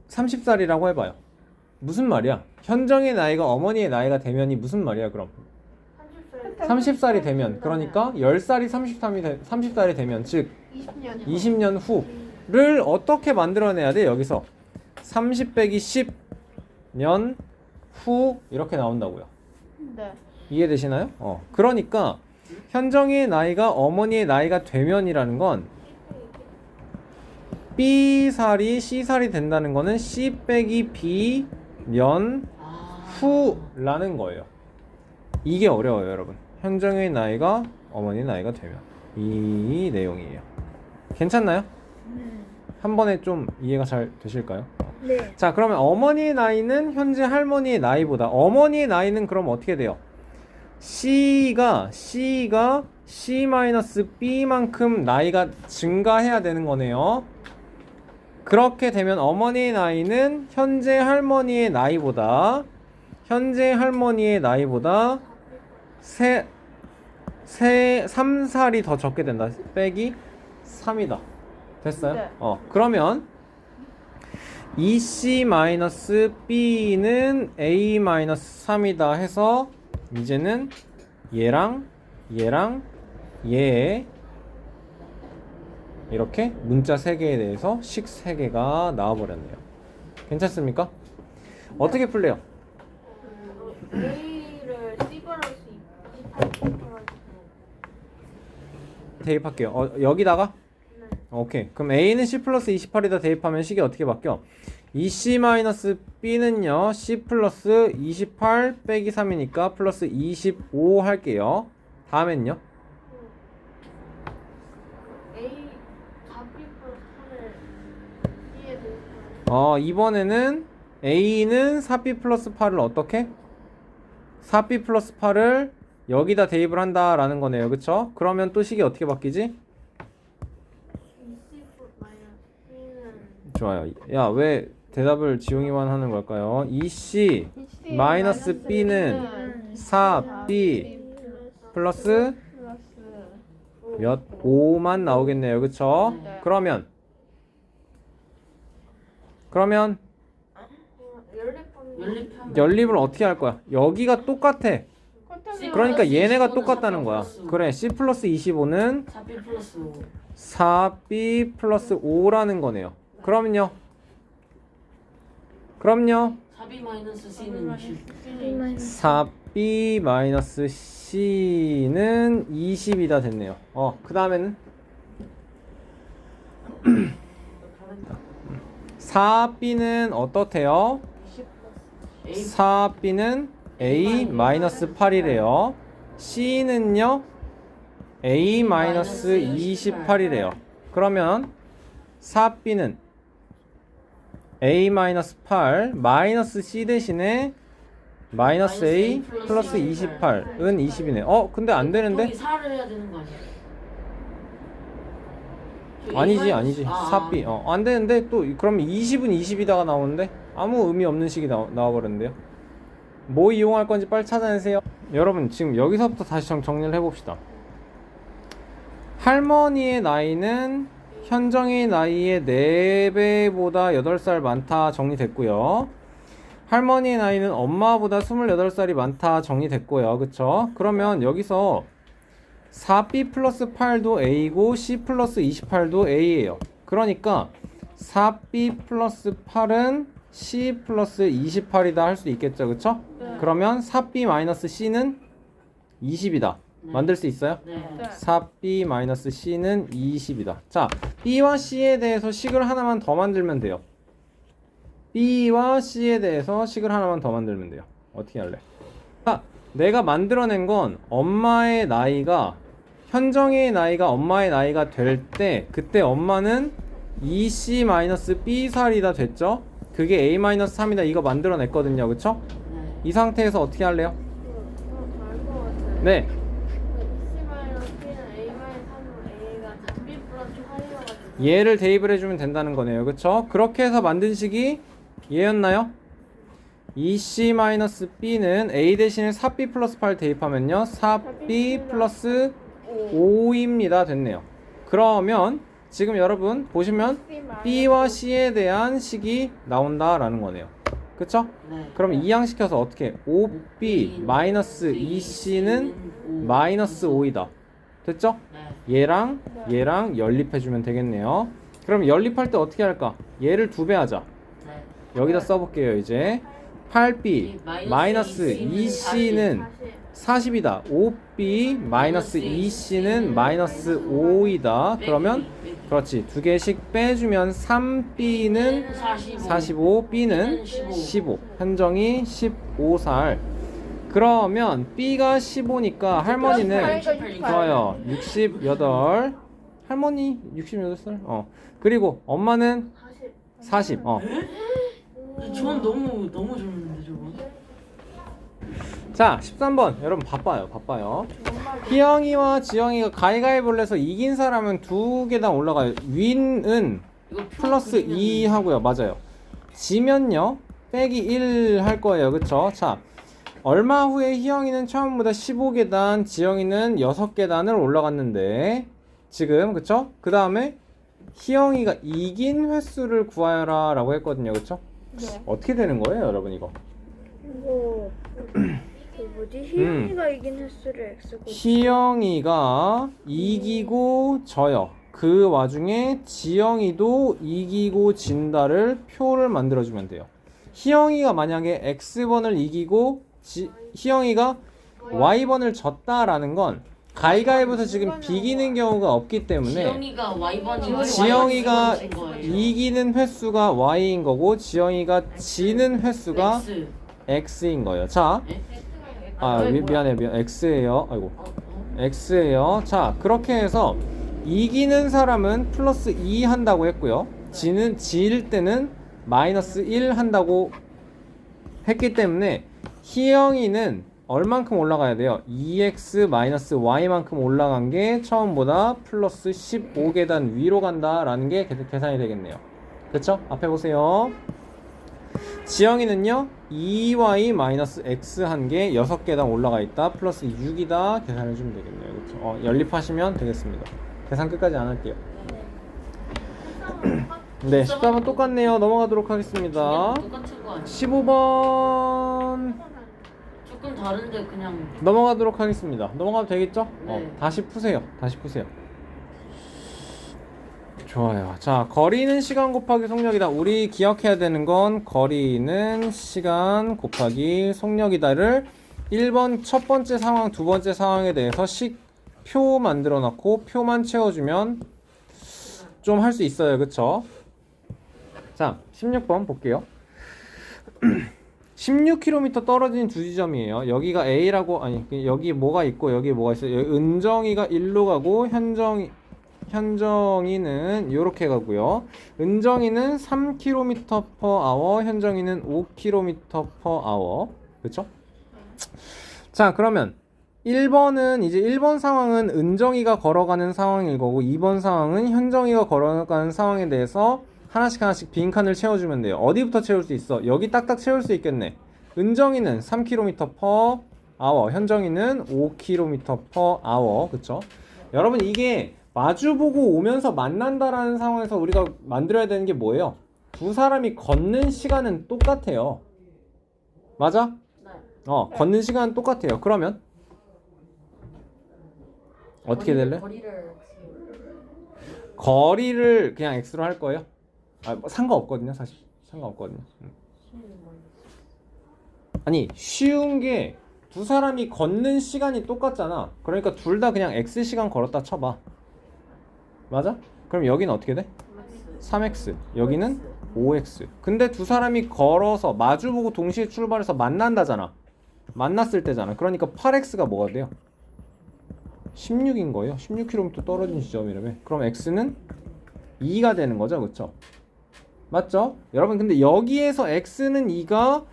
30살이라고 해봐요. 무슨 말이야? 현정의 나이가 어머니의 나이가 되면이 무슨 말이야 그럼? 30살이 되면, 그러니까 10살이 30살이 되면, 즉 20년 후를 어떻게 만들어내야 돼? 여기서 30 빼기 10년 후 이렇게 나온다고요. 네. 이해되시나요? 그러니까 현정의 나이가 어머니의 나이가 되면이라는 건 B살이 C살이 된다는 거는 C 빼기 B년 후라는 거예요. 이게 어려워요, 여러분. 현정의 나이가 어머니의 나이가 되면, 이 내용이에요. 괜찮나요? 한 번에 좀 이해가 잘 되실까요? 네. 자, 그러면 어머니의 나이는 현재 할머니의 나이보다, 어머니의 나이는 그럼 어떻게 돼요? C가 C-B만큼 나이가 증가해야 되는 거네요. 그렇게 되면 어머니의 나이는 현재 할머니의 나이보다 3살이 더 적게 된다. 빼기 3이다. 됐어요? 네. 그러면 EC-B는 A-3이다 해서 이제는 얘랑 얘 이렇게 문자 3개에 대해서 식 3개가 나와버렸네요. 괜찮습니까? 어떻게 풀래요? A를 C 플러스 28 플러스 대입할게요. 여기다가? 오케이. 그럼 A는 C 플러스 28이다 대입하면 식이 어떻게 바뀌어? 2C-B는요 C 플러스 28 빼기 3이니까 플러스 25 할게요. 다음엔요? A 4B 플러스 3을 B에 대입하면 이번에는 A는 4B 플러스 8을 어떻게? 4B 플러스 8을 여기다 대입을 한다라는 거네요. 그쵸? 그러면 또 식이 어떻게 바뀌지? 20 마이너스 B는 좋아요. 야, 왜 대답을 지용이만 하는 걸까요? 2C 마이너스 B는 4B 플러스 몇? 5만 나오겠네요. 그쵸? 네. 그러면 연립하면 연립을 어떻게 할 거야? 여기가 똑같아. 그러니까 얘네가 똑같다는 거야. 그래, C 플러스 25는 4B 플러스 5 4B 플러스 5라는 거네요. 그럼요. 4B 마이너스 C는 20 4B 마이너스 C는 20이다 됐네요. 그 다음에는 4B는 어떻대요? 4B는 A 마이너스 8이래요. C는요? A 마이너스 28이래요. 그러면 4B는 A 마이너스 8 마이너스 C 대신에 마이너스 A 플러스 28은 20이네. 근데 안 되는데? 여기 4를 해야 되는 거 아니야? 아니지. 4B. 안 되는데 또 그러면 20은 20이다가 나오는데 아무 의미 없는 식이 나와버렸는데요. 뭐 이용할 건지 빨리 찾아내세요. 여러분 지금 여기서부터 다시 정리를 해봅시다. 할머니의 나이는 현정의 나이의 4배보다 8살 많다 정리됐고요. 할머니의 나이는 엄마보다 28살이 많다 정리됐고요. 그쵸? 그러면 여기서 4B 플러스 8도 A고 C 플러스 28도 A예요. 그러니까 4B 플러스 8은 C 플러스 28이다 할 수 있겠죠. 그쵸? 네. 그러면 4B 마이너스 C는 20이다. 만들 수 있어요? 네. 4B 마이너스 C는 20이다. 자, B와 C에 대해서 식을 하나만 더 만들면 돼요. B와 C에 대해서 식을 하나만 더 만들면 돼요. 어떻게 할래? 자, 내가 만들어낸 건 엄마의 나이가 현정의 나이가 엄마의 나이가 될 때 그때 엄마는 2C-B살이다 됐죠? 그게 A-3이다 이거 만들어냈거든요. 그쵸? 네. 이 상태에서 어떻게 할래요? 알것 같아요. 네. 20 마이너스 B는 A 마이너스 3으로 A가 4B 플러스 8이어가지고 얘를 대입을 해주면 된다는 거네요. 그쵸? 그렇게 해서 만든 식이 얘였나요? 2C-B는 A 대신에 4B 플러스 8 대입하면요 4B 플러스 5입니다. 됐네요. 그러면 지금 여러분 보시면 B와 C에 대한 식이 나온다라는 거네요. 그쵸? 네. 그럼 이항시켜서 어떻게 5B 마이너스 2C는 마이너스 5이다. 됐죠? 네. 얘랑 연립해주면 되겠네요. 그럼 연립할 때 어떻게 할까? 얘를 2배 하자. 네. 여기다 써볼게요. 이제 8B 마이너스 2C는 40이다. 5B 마이너스 2C는 마이너스 5이다. 그러면 그렇지. 2개씩 빼주면 3B는 45, B는 15. 현정이 15살. 그러면 B가 15니까 할머니는 좋아요. 68. 할머니 68살. 그리고 엄마는 40. 저건 너무 줬는데 저건. 자, 13번. 여러분 바빠요. 희영이와 지영이가 가위가위보를 해서 이긴 사람은 2계단 올라가요. 윈은 이거 플러스 2 하고요. 맞아요. 지면요. 빼기 1 할 거예요. 그쵸? 자, 얼마 후에 희영이는 처음보다 15계단, 지영이는 6계단을 올라갔는데 지금 그쵸? 그 다음에 희영이가 이긴 횟수를 구하여라 라고 했거든요. 그쵸? 네. 어떻게 되는 거예요, 여러분 이거? 이거 희영이가 이긴 횟수를 X고 희영이가 이기고 져요. 그 와중에 지영이도 이기고 진다를 표를 만들어주면 돼요. 희영이가 만약에 X번을 이기고 희영이가 Y번을 졌다라는 건 가위가위보서 지금 비기는 경우가 없기 때문에 지영이가 Y번이고 지영이가 Y번인 거예요. 이기는 횟수가 Y인 거고 지영이가 지는 횟수가 X. X인 거예요. 자, 네? 미안해. X예요. 아이고. X예요. 자, 그렇게 해서 이기는 사람은 플러스 2 한다고 했고요. 질 때는 마이너스 1 한다고 했기 때문에 희영이는 얼만큼 올라가야 돼요? 2x 마이너스 y만큼 올라간 게 처음보다 플러스 15계단 위로 간다라는 게 계산이 되겠네요. 그쵸? 앞에 보세요. 지영이는요 2y 마이너스 x 한 게 6계단 올라가 있다. 플러스 6이다. 계산해 주면 되겠네요. 그쵸? 연립하시면 되겠습니다. 계산 끝까지 안 할게요. 네, 14번 똑같네요. 넘어가도록 하겠습니다. 똑같은 거 아니야? 15번 조금 다른데 그냥 넘어가도록 하겠습니다. 넘어가도 되겠죠? 네. 다시 푸세요. 좋아요. 자, 거리는 시간 곱하기 속력이다. 우리 기억해야 되는 건 거리는 시간 곱하기 속력이다를 1번 첫 번째 상황, 두 번째 상황에 대해서 표 만들어 놨고 표만 채워주면 좀 할 수 있어요. 그쵸? 자, 16번 볼게요. 16km 떨어진 두 지점이에요. 여기가 A라고, 아니, 여기 뭐가 있고, 여기 뭐가 있어요. 여기 은정이가 1로 가고, 현정이는 요렇게 가고요. 은정이는 3km/h, 현정이는 5km/h. 그쵸? 자, 그러면 1번은 이제 1번 상황은 은정이가 걸어가는 상황일 거고, 2번 상황은 현정이가 걸어가는 상황에 대해서 하나씩 빈칸을 채워주면 돼요. 어디부터 채울 수 있어? 여기 딱딱 채울 수 있겠네. 은정이는 3km/h, 현정이는 5km/h. 그쵸? 여러분, 이게 마주보고 오면서 만난다라는 상황에서 우리가 만들어야 되는 게 뭐예요? 두 사람이 걷는 시간은 똑같아요. 맞아? 네. 걷는 시간은 똑같아요. 그러면 어떻게 될래? 거리를 그냥 X로 할 거예요? 뭐 상관없거든요, 사실. 상관없거든요. 아니, 쉬운 게 두 사람이 걷는 시간이 똑같잖아. 그러니까 둘 다 그냥 X 시간 걸었다 쳐봐. 맞아? 그럼 여기는 어떻게 돼? 3X. 여기는 5X. 근데 두 사람이 걸어서 마주보고 동시에 출발해서 만난다잖아. 만났을 때잖아. 그러니까 8X가 뭐가 돼요? 16인 거예요. 16km 떨어진 지점이라며. 그럼 X는 2가 되는 거죠. 그쵸? 맞죠? 여러분, 근데 여기에서 X는 2가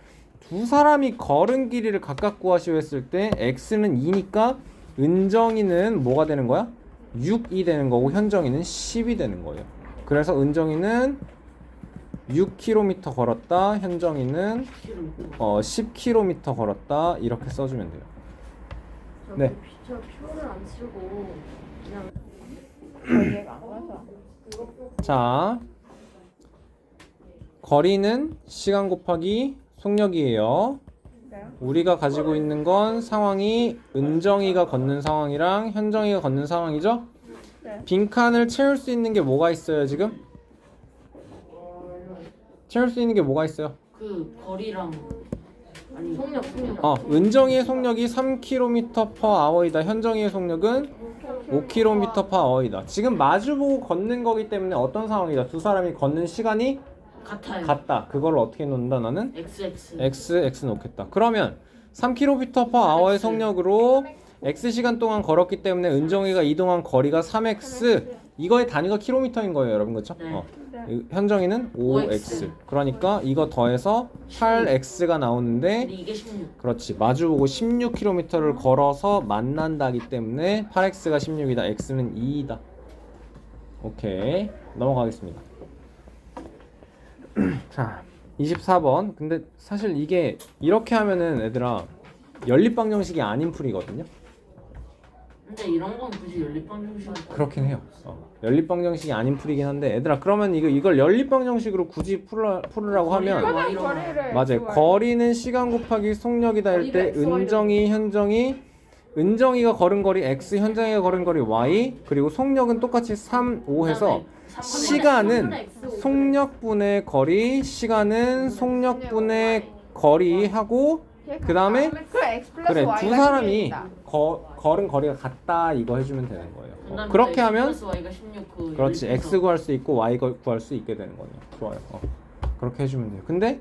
두 사람이 걸은 길이를 각각 구하시오 했을 때 X는 2니까 은정이는 뭐가 되는 거야? 6이 되는 거고 현정이는 10이 되는 거예요. 그래서 은정이는 6km 걸었다. 현정이는 10km 걸었다. 이렇게 써주면 돼요. 네. 저 표를 안 쓰고 그냥 얘가 안 와서. 자, 거리는 시간 곱하기 속력이에요. 우리가 가지고 있는 건 상황이 은정이가 걷는 상황이랑 현정이가 걷는 상황이죠? 네. 빈칸을 채울 수 있는 게 뭐가 있어요, 지금? 채울 수 있는 게 뭐가 있어요? 그 거리랑 아니 속력 은정이의 속력이 3km/h이다. 현정이의 속력은 5km/h이다. 지금 마주보고 걷는 거기 때문에 어떤 상황이다? 두 사람이 걷는 시간이 같아요. 같다. 그걸 어떻게 놓는다? 나는 XX. X 놓겠다. 그러면 3km/h의 속력으로 X 시간 동안 걸었기 때문에 은정이가 이동한 거리가 3X. 이거의 단위가 킬로미터인 거예요, 여러분. 그렇죠? 네. 현정이는 5X. 그러니까 이거 더해서 8X가 나오는데 근데 이게 16. 그렇지. 마주보고 16km를 걸어서 만난다기 때문에 8X가 16이다. X는 2이다. 오케이. 넘어가겠습니다. 자, 24번. 근데 사실 이게 이렇게 하면은 얘들아 연립방정식이 아닌 풀이거든요. 근데 이런 건 굳이 연립방정식 그렇긴 해요. 연립방정식이 아닌 풀이긴 한데 얘들아 그러면 이걸 연립방정식으로 굳이 풀으라고 하면 거리를 맞아요. 거리는 시간 곱하기 속력이다 할 때 은정이, 은정이가 걸은 거리 X, 현정이가 걸은 거리 Y, 그리고 속력은 똑같이 3, 5 해서 시간은 속력분의 거리, 시간은 속력분의 거리 하고 그 다음에 그래 X 플러스 그래 Y가 두 사람이 16이다. 걸은 거리가 같다 이거 해주면 되는 거예요. 그다음에 그렇게 X 하면 플러스 Y가 16 그 그렇지 예를 x 들어서 구할 수 있고 y 구할 수 있게 되는 거예요. 좋아요. 그렇게 해주면 돼요. 근데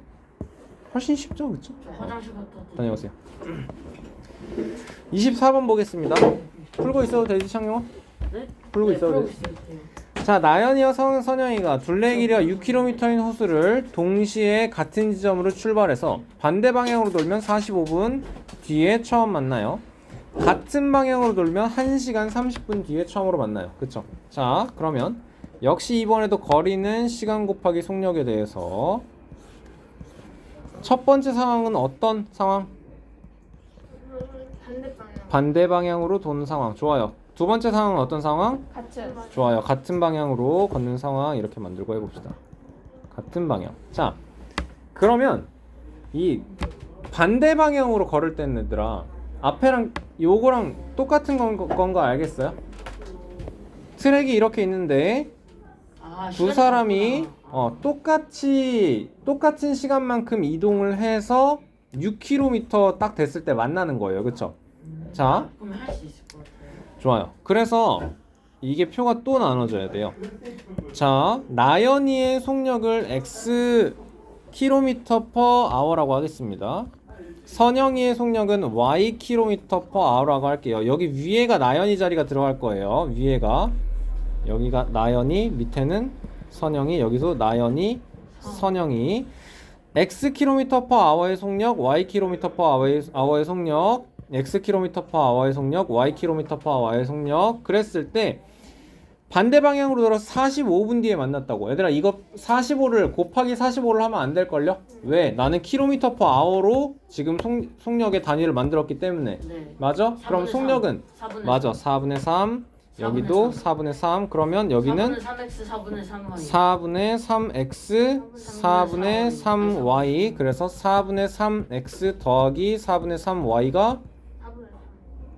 훨씬 쉽죠, 그렇죠? 저 화장실 갔다 왔더니 다녀오세요. 24번 보겠습니다. 풀고 있어도 되지, 창용아? 네? 풀고 네, 있어도 풀고 되지. 있어요. 자, 나연이와 선영이가 둘레 길이가 6km인 호수를 동시에 같은 지점으로 출발해서 반대 방향으로 돌면 45분 뒤에 처음 만나요. 같은 방향으로 돌면 1시간 30분 뒤에 처음으로 만나요. 그쵸? 자, 그러면 역시 이번에도 거리는 시간 곱하기 속력에 대해서 첫 번째 상황은 어떤 상황? 반대 방향. 반대 방향으로 도는 상황. 좋아요. 두 번째 상황은 어떤 상황? 같은. 좋아요. 같은 방향으로 걷는 상황 이렇게 만들고 해봅시다. 같은 방향. 자, 그러면 이 반대 방향으로 걸을 때는 얘들아 앞에랑 요거랑 똑같은 건거 알겠어요? 트랙이 이렇게 있는데 아, 두 시간이 사람이 다르구나. 똑같은 시간만큼 이동을 해서 6km 딱 됐을 때 만나는 거예요. 그쵸? 자, 그럼 할 수 있을 것 같아요. 좋아요. 그래서 이게 표가 또 나눠져야 돼요. 자, 나연이의 속력을 x km/h라고 하겠습니다. 선영이의 속력은 y km/h라고 할게요. 여기 위에가 나연이 자리가 들어갈 거예요. 위에가 여기가 나연이, 밑에는 선영이, 여기서 나연이, 선영이. x km/h의 속력, y km/h의 속력, x km/h의 속력, y km/h의 속력. 그랬을 때 반대 방향으로 돌아서 45분 뒤에 만났다고. 얘들아 이거 45를 곱하기 45를 하면 안 될걸요? 왜? 나는 km/h로 지금 속력의 단위를 만들었기 때문에. 네. 맞아? 그럼 4분의 속력은 4분의 맞아. 4분의 3. 여기도 4분의 3. 그러면 여기는 4분의 3x 4분의 3y 4분의 3x 4분의 3y. 그래서 4분의 3x 더하기 4분의 3y가 4분의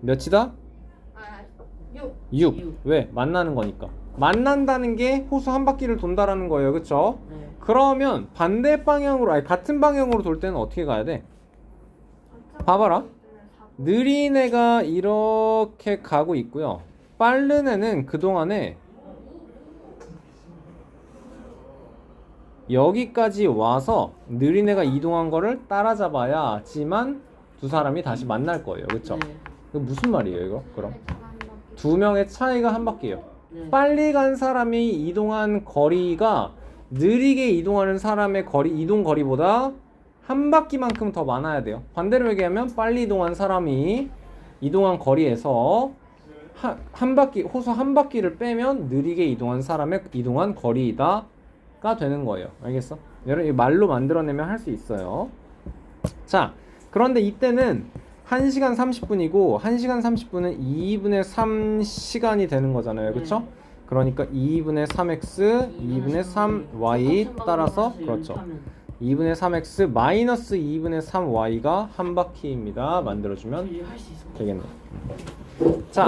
몇이다? 6. 6. 왜? 만나는 거니까. 만난다는 게 호수 한 바퀴를 돈다라는 거예요. 그쵸? 네. 그러면 반대 방향으로, 아니 같은 방향으로 돌 때는 어떻게 가야 돼? 봐봐라. 느린 애가 이렇게 가고 있고요. 빠른 애는 그동안에 여기까지 와서 느린 애가 이동한 거를 따라잡아야지만 두 사람이 다시 만날 거예요. 그쵸? 네. 이거 무슨 말이에요, 이거? 그럼? 두 명의 차이가 한 바퀴예요. 네. 빨리 간 사람이 이동한 거리가 느리게 이동하는 사람의 이동 거리보다 한 바퀴만큼 더 많아야 돼요. 반대로 얘기하면 빨리 이동한 사람이 이동한 거리에서 한 바퀴, 호수 한 바퀴를 빼면 느리게 이동한 사람의 이동한 거리다가 되는 거예요. 알겠어? 여러분 말로 만들어내면 할 수 있어요. 자, 그런데 이때는 1시간 30분이고 1시간 30분은 2분의 3시간이 되는 거잖아요. 그쵸? 그러니까 2분의 3x, 2분의 3y 따라서 그렇죠. 2분의 3x 마이너스 2분의 3y가 한 바퀴입니다. 만들어주면 할수 있을 것 되겠네요. 자,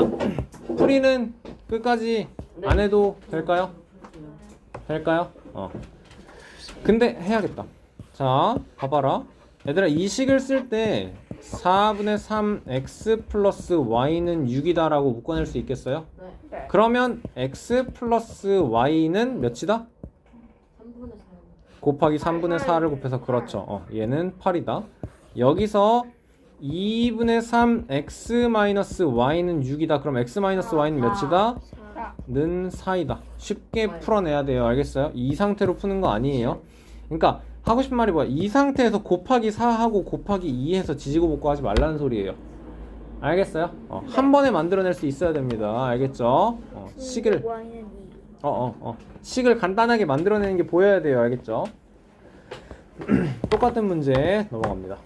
풀이는 끝까지 안 해도 될까요? 될까요? 근데 해야겠다. 자, 봐봐라. 얘들아 이 식을 쓸 때 4분의 3x 플러스 y는 6이다 라고 묶어낼 수 있겠어요? 네. 그러면 x 플러스 y는 몇이다? 3분의 4. 곱하기 3분의 4를 곱해서 그렇죠. 얘는 8이다. 여기서 2분의 3 x 마이너스 y는 6이다. 그럼 x 마이너스 y는 몇이다? 는 4이다. 쉽게 풀어내야 돼요. 알겠어요? 이 상태로 푸는 거 아니에요. 그러니까 하고 싶은 말이 뭐야? 이 상태에서 곱하기 4하고 곱하기 2 해서 지지고 볶고 하지 말라는 소리예요. 알겠어요? 한 번에 만들어낼 수 있어야 됩니다. 알겠죠? 식을 식을 간단하게 만들어내는 게 보여야 돼요. 알겠죠? 똑같은 문제 넘어갑니다.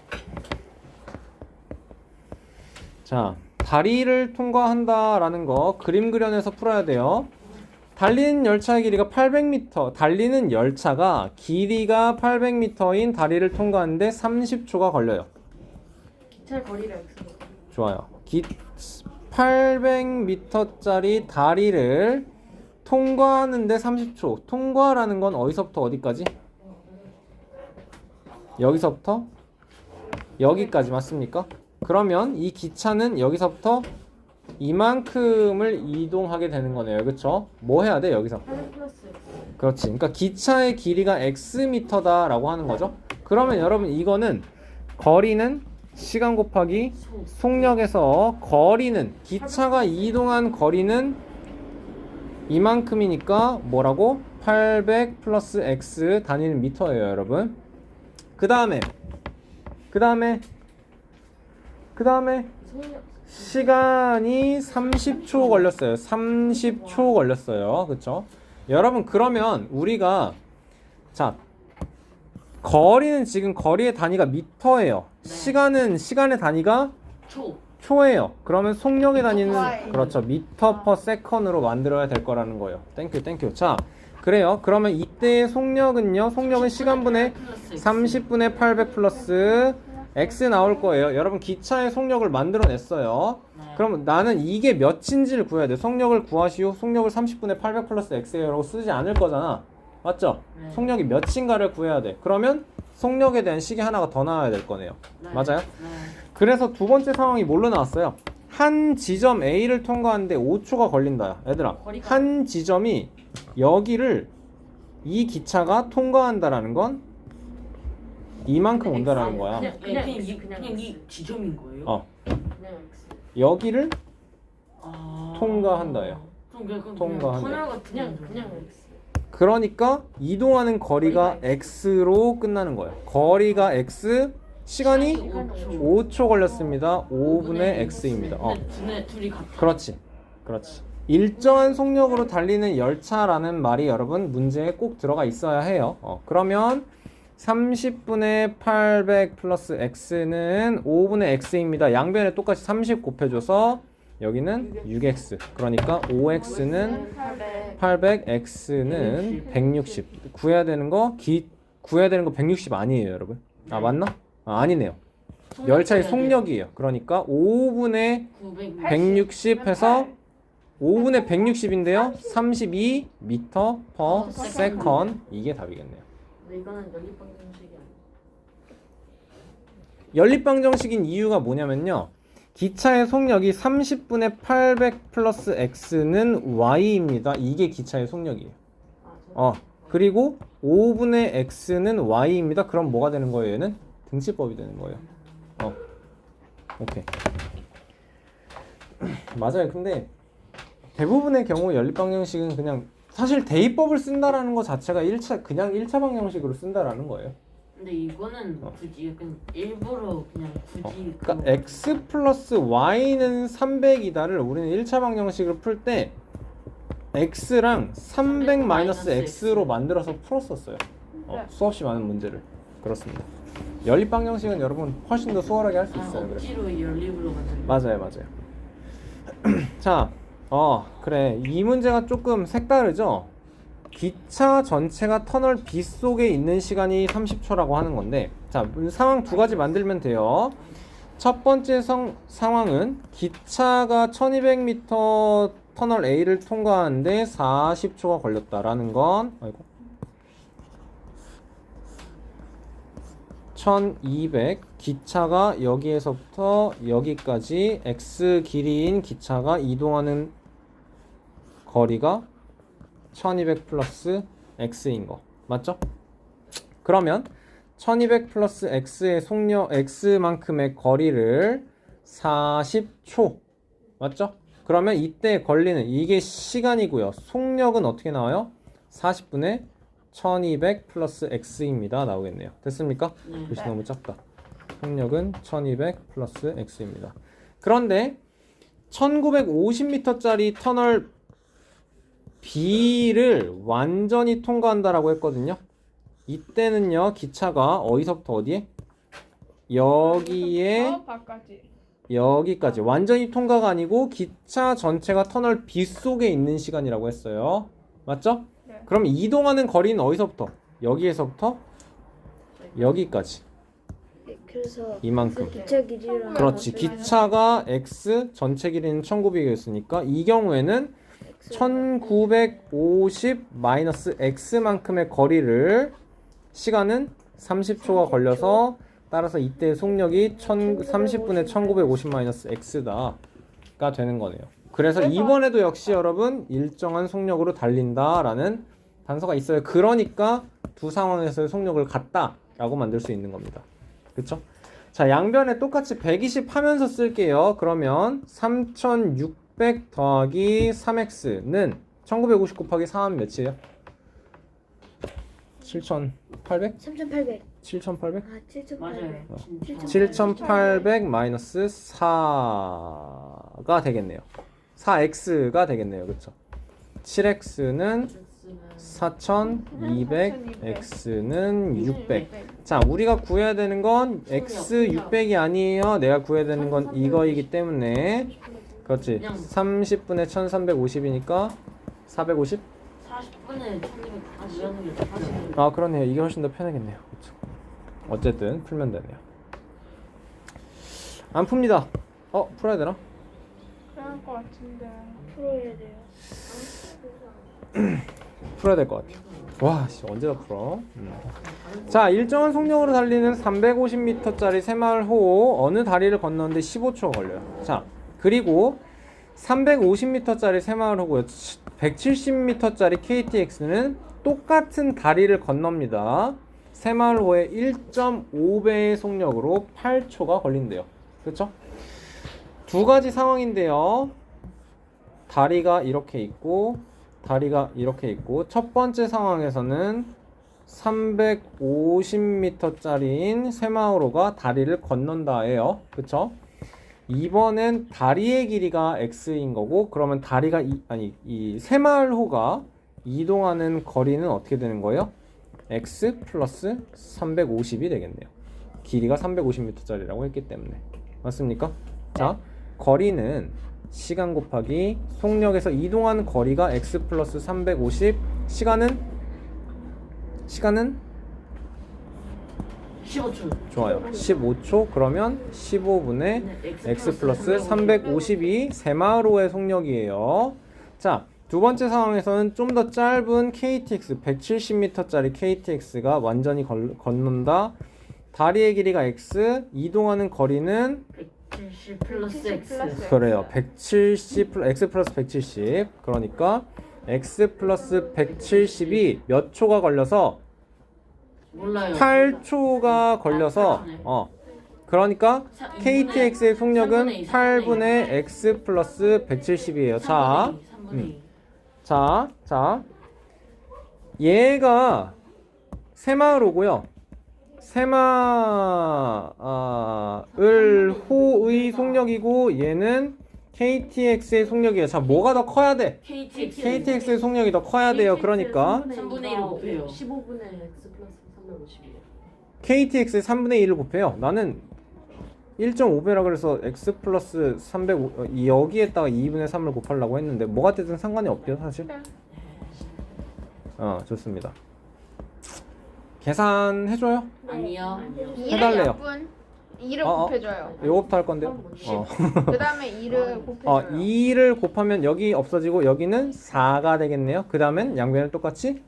자, 다리를 통과한다라는 거 그림 그려내서 풀어야 돼요. 달리는 열차의 길이가 800m, 달리는 열차가 길이가 800m인 다리를 통과하는데 30초가 걸려요. 기차 거리를 X로. 좋아요. 800m짜리 다리를 통과하는데 30초. 통과라는 건 어디서부터 어디까지? 여기서부터 여기까지 맞습니까? 그러면 이 기차는 여기서부터 이만큼을 이동하게 되는 거네요. 그쵸? 뭐 해야 돼 여기서? 8 플러스 그렇지. 그러니까 기차의 길이가 x미터다라고 하는 거죠. 그러면 여러분 이거는 거리는 시간 곱하기 속력에서 거리는 기차가 이동한 거리는 이만큼이니까 뭐라고? 800 플러스 x 단위는 미터예요, 여러분. 그 다음에 속력 시간이 30초 걸렸어요. 30초 걸렸어요. 그쵸? 여러분 그러면 우리가 자 거리는 지금 거리의 단위가 미터예요. 네. 시간은 시간의 단위가 초. 초예요. 그러면 속력의 단위는 Y. 그렇죠. 미터 퍼 세컨으로 만들어야 될 거라는 거예요. 땡큐. 자, 그래요. 그러면 이때의 속력은요. 속력은 시간분의 30분의 800 플러스 x 나올 거예요. 여러분 기차의 속력을 만들어냈어요. 네. 그럼 나는 이게 몇인지를 구해야 돼. 속력을 구하시오. 속력을 30분의 800 플러스 x라고 쓰지 않을 거잖아. 맞죠? 네. 속력이 몇인가를 구해야 돼. 그러면 속력에 대한 식이 하나가 더 나와야 될 거네요. 네. 맞아요? 네. 그래서 두 번째 상황이 뭘로 나왔어요? 한 지점 A를 통과하는데 5초가 걸린다. 얘들아, 거리가- 한 지점이 여기를 이 기차가 통과한다라는 건 이만큼 온다라는 거야. 그냥 이 지점인 거예요? 어, 그냥 X 여기를 아. 통과한다예요. 통과한다. 터널 같은 그냥 X 그러니까 이동하는 거리가 x로 끝나는 거예요. 거리가 x, 시간이 5초 걸렸습니다. 5분의 x입니다. 둘이 같아. 그렇지. 일정한 속력으로 달리는 열차라는 말이 여러분 문제에 꼭 들어가 있어야 해요. 그러면 30분의 800 플러스 x는 5분의 x입니다. 양변에 똑같이 30 곱해줘서 여기는 6x. 그러니까 5x는 800, x는 160. 구해야 되는 거 160 아니에요, 여러분. 아, 맞나? 아, 아니네요. 열차의 속력이에요. 그러니까 5분의 160 해서 5분의 160인데요. 32 미터 퍼 세컨. 이게 답이겠네요. 근데 이거는 연립방정식이 아니야. 연립방정식인 이유가 뭐냐면요. 기차의 속력이 30분의 800 플러스 x는 y입니다. 이게 기차의 속력이에요. 그리고 5분의 x는 y입니다. 그럼 뭐가 되는 거예요? 얘는 등식법이 되는 거예요. 오케이. 맞아요. 근데 대부분의 경우 연립방정식은 그냥 사실 대입법을 쓴다라는 거 자체가 그냥 1차 방정식으로 쓴다라는 거예요. 근데 이거는 굳이 약간 일부러 그냥 굳이 그러니까 x 플러스 y는 300이다를 우리는 1차 방정식을 풀 때 x랑 300 마이너스 x로 만들어서 풀었었어요. 수없이 많은 문제를. 그렇습니다. 연립 방정식은 여러분 훨씬 더 수월하게 할 수 있어요. 그래서. 억지로 연립으로 만든. 맞아요. 자, 그래. 이 문제가 조금 색다르죠? 기차 전체가 터널 B 속에 있는 시간이 30초라고 하는 건데, 자, 상황 두 가지 만들면 돼요. 첫 번째 상황은 기차가 1200m 터널 A를 통과하는데 40초가 걸렸다라는 건, 1200 기차가 여기에서부터 여기까지 x 길이인 기차가 이동하는 거리가 1200 플러스 x인 거 맞죠? 그러면 1200 플러스 x의 속력 x만큼의 거리를 40초 맞죠? 그러면 이때 걸리는 이게 시간이고요. 속력은 어떻게 나와요? 40분의 1200 플러스 x입니다. 나오겠네요. 됐습니까? 글씨 너무 작다. 속력은 1200 플러스 x입니다. 그런데 1950m짜리 터널 B를 완전히 통과한다라고 했거든요. 이때는요, 기차가 어디서부터 어디에? 여기에 여기까지 완전히 통과가 아니고 기차 전체가 터널 B 속에 있는 시간이라고 했어요. 맞죠? 네. 그럼 이동하는 거리는 어디서부터? 여기에서부터 여기까지. 그래서 이만큼. 기차 길이랑 그렇지. 기차가 X, 전체 길이는 1900이었으니까 이 경우에는 1950 마이너스 X만큼의 거리를 시간은 30초가 걸려서 따라서 이때 속력이 30분의 1950 x다가 되는 거네요. 그래서 이번에도 역시 여러분 일정한 속력으로 달린다라는 단서가 있어요. 그러니까 두 상황에서의 속력을 같다라고 만들 수 있는 겁니다. 그쵸? 자, 양변에 똑같이 120 하면서 쓸게요. 그러면 3600 더하기 3x는 1950 곱하기 4하면 몇이에요? 7800? 3,800. 7800? 아, 7,800. 맞아요. 7800 마이너스 4가 되겠네요. 4x가 되겠네요. 그쵸? 7x는 4200, x는 600. 자, 우리가 구해야 되는 건 x 600이 아니에요. 내가 구해야 되는 건 이거이기 때문에 그렇지. 30분의 1350이니까 450? 40분에 1240. 아, 그러네요. 이게 훨씬 더 편하겠네요. 그쵸? 어쨌든 풀면 되네요. 안 풉니다. 풀어야 되나? 그럴 것 같은데. 풀어야 돼요. 풀어야 될 것 같아요. 와, 씨, 언제 다 풀어? 자, 일정한 속력으로 달리는 350m짜리 새마을 호호 어느 다리를 건너는데 15초가 걸려요. 자, 그리고 350m짜리 새마을 호고요. 170m짜리 KTX는 똑같은 다리를 건넙니다. 새마을 호의 1.5배의 속력으로 8초가 걸린대요. 그렇죠? 두 가지 상황인데요. 다리가 이렇게 있고 다리가 이렇게 있고 첫 번째 상황에서는 350m짜리인 새마을호가 다리를 건넌다예요. 그쵸? 이번엔 다리의 길이가 x인 거고 그러면 다리가 이 새마을호가 이동하는 거리는 어떻게 되는 거예요? x 플러스 350이 되겠네요. 길이가 350m짜리라고 했기 때문에. 맞습니까? 자, 거리는 시간 곱하기 속력에서 이동하는 거리가 x 플러스 350, 시간은 15초. 좋아요. 15초. 그러면 15분의 x 플러스 350이 새마을호의 속력이에요. 자, 두 번째 상황에서는 좀 더 짧은 KTX 170m짜리 KTX가 완전히 건넌다. 다리의 길이가 x, 이동하는 거리는 170 플러스 x. 그래요. 170 x 플러스 170. 그러니까 x 플러스 170이 몇 초가 걸려서 몰라요. 8초가 걸려서 그러니까 KTX의 속력은 3분의 2, 8분의 x 플러스 170이에요. 자, 3분의 2. 자, 얘가 새마을호고요. 새마을호의 속력이고 얘는 KTX의 속력이에요. 자, 뭐가 더 커야 돼? KTX의 속력이 더 커야 돼요. 그러니까 3분의 1을 곱해요. 15분의 x 플러스 350이에요. KTX의 3분의 1을 곱해요. 나는 1.5배라 그래서 x 플러스 300 여기에다가 2분의 3을 곱하려고 했는데 뭐가 되든 상관이 없대요 사실. 좋습니다. 계산해줘요? 아니요. 해달래요. 2를 곱해줘요. 요거부터 할 건데요. 그 다음에 2를 곱해줘요. 2를 곱하면 여기 없어지고 여기는 4가 되겠네요. 그 다음엔 양변을 똑같이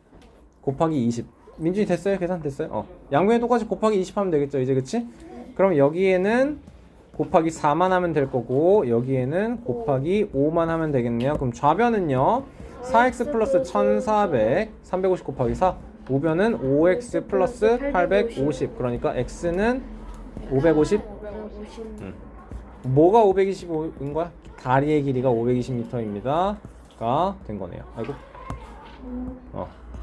곱하기 20. 민준이 됐어요? 계산 됐어요? 양변에 똑같이 곱하기 20 하면 되겠죠 이제. 그치? 그럼 여기에는 곱하기 4만 하면 될 거고 여기에는 곱하기 5만 하면 되겠네요. 그럼 좌변은요 4x 플러스 1400 350 곱하기 4 우변은 5x 플러스 850 그러니까 x는 550. 뭐가 525인 거야? 다리의 길이가 520m입니다 가 된 거네요. 아이고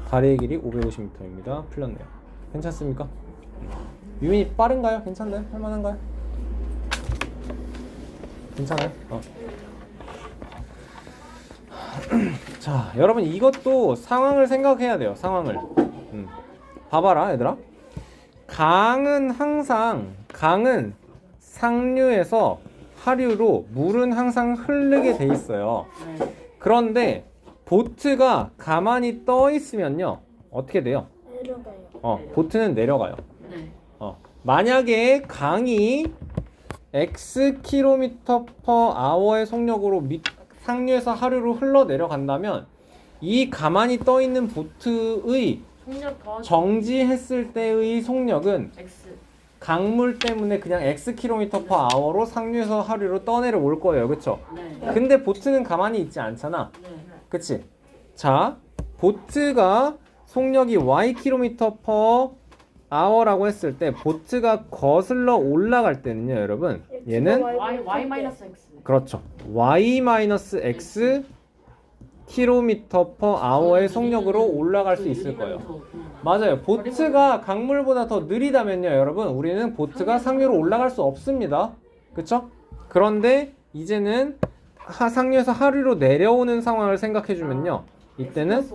다리의 길이 550m입니다. 풀렸네요. 괜찮습니까? 유민이 빠른가요? 괜찮나요? 할만한가요? 괜찮아요? 자, 여러분 이것도 상황을 생각해야 돼요. 상황을. 봐봐라 얘들아. 강은 상류에서 하류로 물은 항상 흐르게 돼 있어요. 그런데 보트가 가만히 떠 있으면요 어떻게 돼요? 내려가요. 보트는 내려가요. 네. 만약에 강이 x km/h의 속력으로 상류에서 하류로 흘러 내려간다면 이 가만히 떠 있는 보트의 속력 더 정지했을 때의 속력은 x. 강물 때문에 그냥 x km/h로 상류에서 하류로 떠내려 올 거예요. 그쵸? 네. 근데 보트는 가만히 있지 않잖아. 네. 그치? 자, 보트가 속력이 y km/h라고 했을 때 보트가 거슬러 올라갈 때는요, 여러분. 얘는 y 마이너스 x. 그렇죠. y-x km/h의 속력으로 올라갈 수 있을 거예요. 맞아요. 보트가 강물보다 더 느리다면요, 여러분. 우리는 보트가 상류로 올라갈 수 없습니다. 그쵸? 그런데 이제는 상류에서 하류로 내려오는 상황을 생각해 주면요. 이때는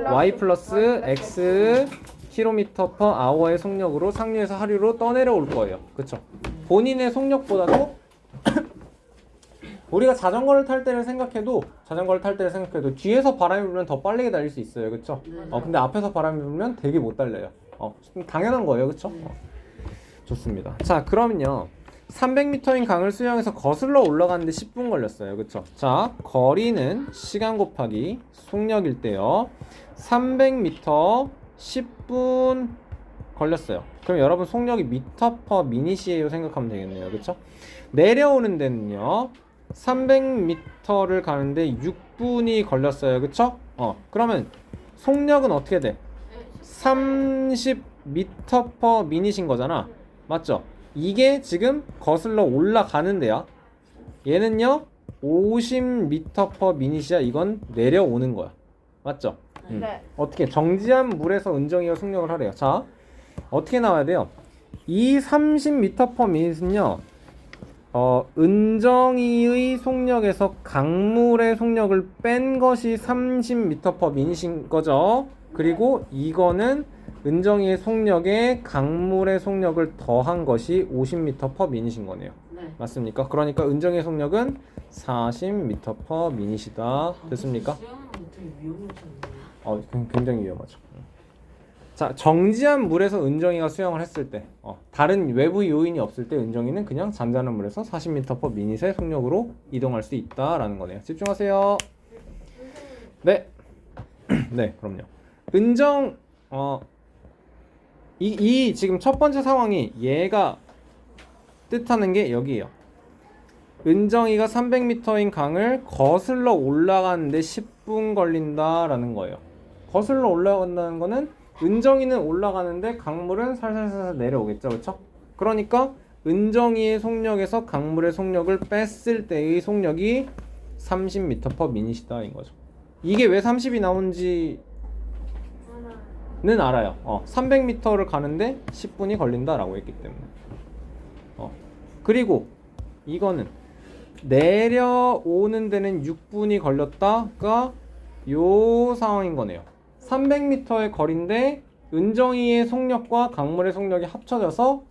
y 플러스 x km/h의 속력으로 상류에서 하류로 떠내려 올 거예요. 그쵸? 본인의 속력보다도 우리가 자전거를 탈 때를 생각해도 뒤에서 바람이 불면 더 빠르게 달릴 수 있어요. 그쵸? 근데 앞에서 바람이 불면 되게 못 달려요. 당연한 거예요. 그쵸? 좋습니다. 자, 그러면요. 300m인 강을 수영해서 거슬러 올라가는데 10분 걸렸어요. 그쵸? 자, 거리는 시간 곱하기 속력일 때요. 300m 10분 걸렸어요. 그럼 여러분 속력이 m/min이에요 생각하면 되겠네요. 그쵸? 내려오는 데는요. 300m를 가는데 6분이 걸렸어요. 그쵸? 그러면 속력은 어떻게 돼? 30m/min인 거잖아. 맞죠? 이게 지금 거슬러 올라가는데요. 얘는요 50m/min이야. 이건 내려오는 거야. 맞죠? 네. 어떻게 정지한 물에서 은정이가 속력을 하래요. 자, 어떻게 나와야 돼요? 이 30m/min은요 은정이의 속력에서 강물의 속력을 뺀 것이 30m/min인 거죠. 그리고 이거는 은정이의 속력에 강물의 속력을 더한 것이 50m/min인 거네요. 네. 맞습니까? 그러니까 은정이의 속력은 40m/min이다. 됐습니까? 수영은 되게 위험하잖아요. 굉장히 위험하죠. 자, 정지한 물에서 은정이가 수영을 했을 때 다른 외부 요인이 없을 때 은정이는 그냥 잠자는 물에서 40m/min의 속력으로 이동할 수 있다라는 거네요. 집중하세요. 네. 네, 그럼요. 은정 이 지금 첫 번째 상황이 얘가 뜻하는 게 여기예요. 은정이가 300m인 강을 거슬러 올라가는데 10분 걸린다라는 거예요. 거슬러 올라간다는 거는 은정이는 올라가는데 강물은 살살살살 내려오겠죠. 그렇죠? 그러니까 은정이의 속력에서 강물의 속력을 뺐을 때의 속력이 30m/min이다인 거죠. 이게 왜 30이 나온지는 알아요. 300m를 가는데 10분이 걸린다라고 했기 때문에. 그리고 이거는 내려오는 데는 6분이 걸렸다가 요 상황인 거네요. 300m의 거리인데 은정이의 속력과 강물의 속력이 합쳐져서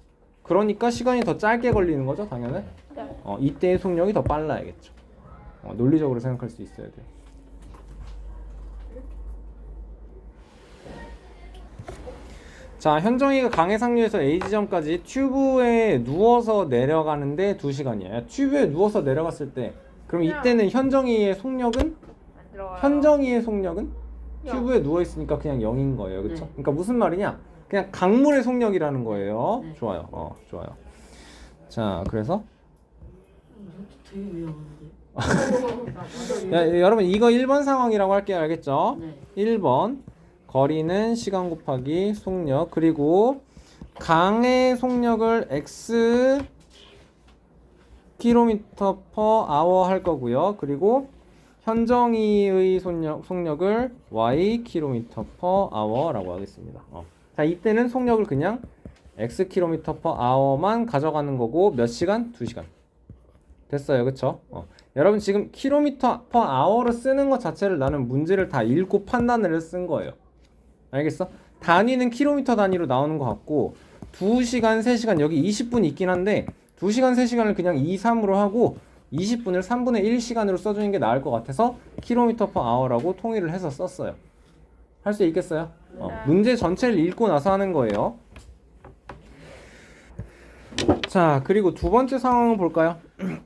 그러니까 시간이 더 짧게 걸리는 거죠, 당연히. 이때의 속력이 더 빨라야겠죠. 논리적으로 생각할 수 있어야 돼요. 자, 현정이가 강의 상류에서 A 지점까지 튜브에 누워서 내려가는데 2시간이에요. 튜브에 누워서 내려갔을 때 그럼 이때는 현정이의 속력은? 현정이의 속력은? 튜브에 누워있으니까 그냥 0인 거예요. 그쵸? 그러니까 무슨 말이냐? 그냥 강물의 속력이라는 거예요. 좋아요. 좋아요. 자, 그래서 되게 위험한데. 여러분 이거 1번 상황이라고 할게요. 알겠죠? 네. 1번 거리는 시간 곱하기 속력, 그리고 강의 속력을 x km/h 할 거고요. 그리고 현정이의 속력을 y km/h라고 하겠습니다. 자, 이때는 속력을 그냥 x km/h만 가져가는 거고 몇 시간? 2시간. 됐어요. 그쵸? 여러분 지금 km/h로 쓰는 것 자체를 나는 문제를 다 읽고 판단을 쓴 거예요. 알겠어? 단위는 킬로미터 단위로 나오는 것 같고 2시간, 3시간 여기 20분 있긴 한데 2시간, 3시간을 그냥 2, 3으로 하고 20분을 3분의 1시간으로 써주는 게 나을 것 같아서 km/h라고 통일을 해서 썼어요. 할 수 있겠어요? 문제 전체를 읽고 나서 하는 거예요. 자, 그리고 두 번째 상황을 볼까요?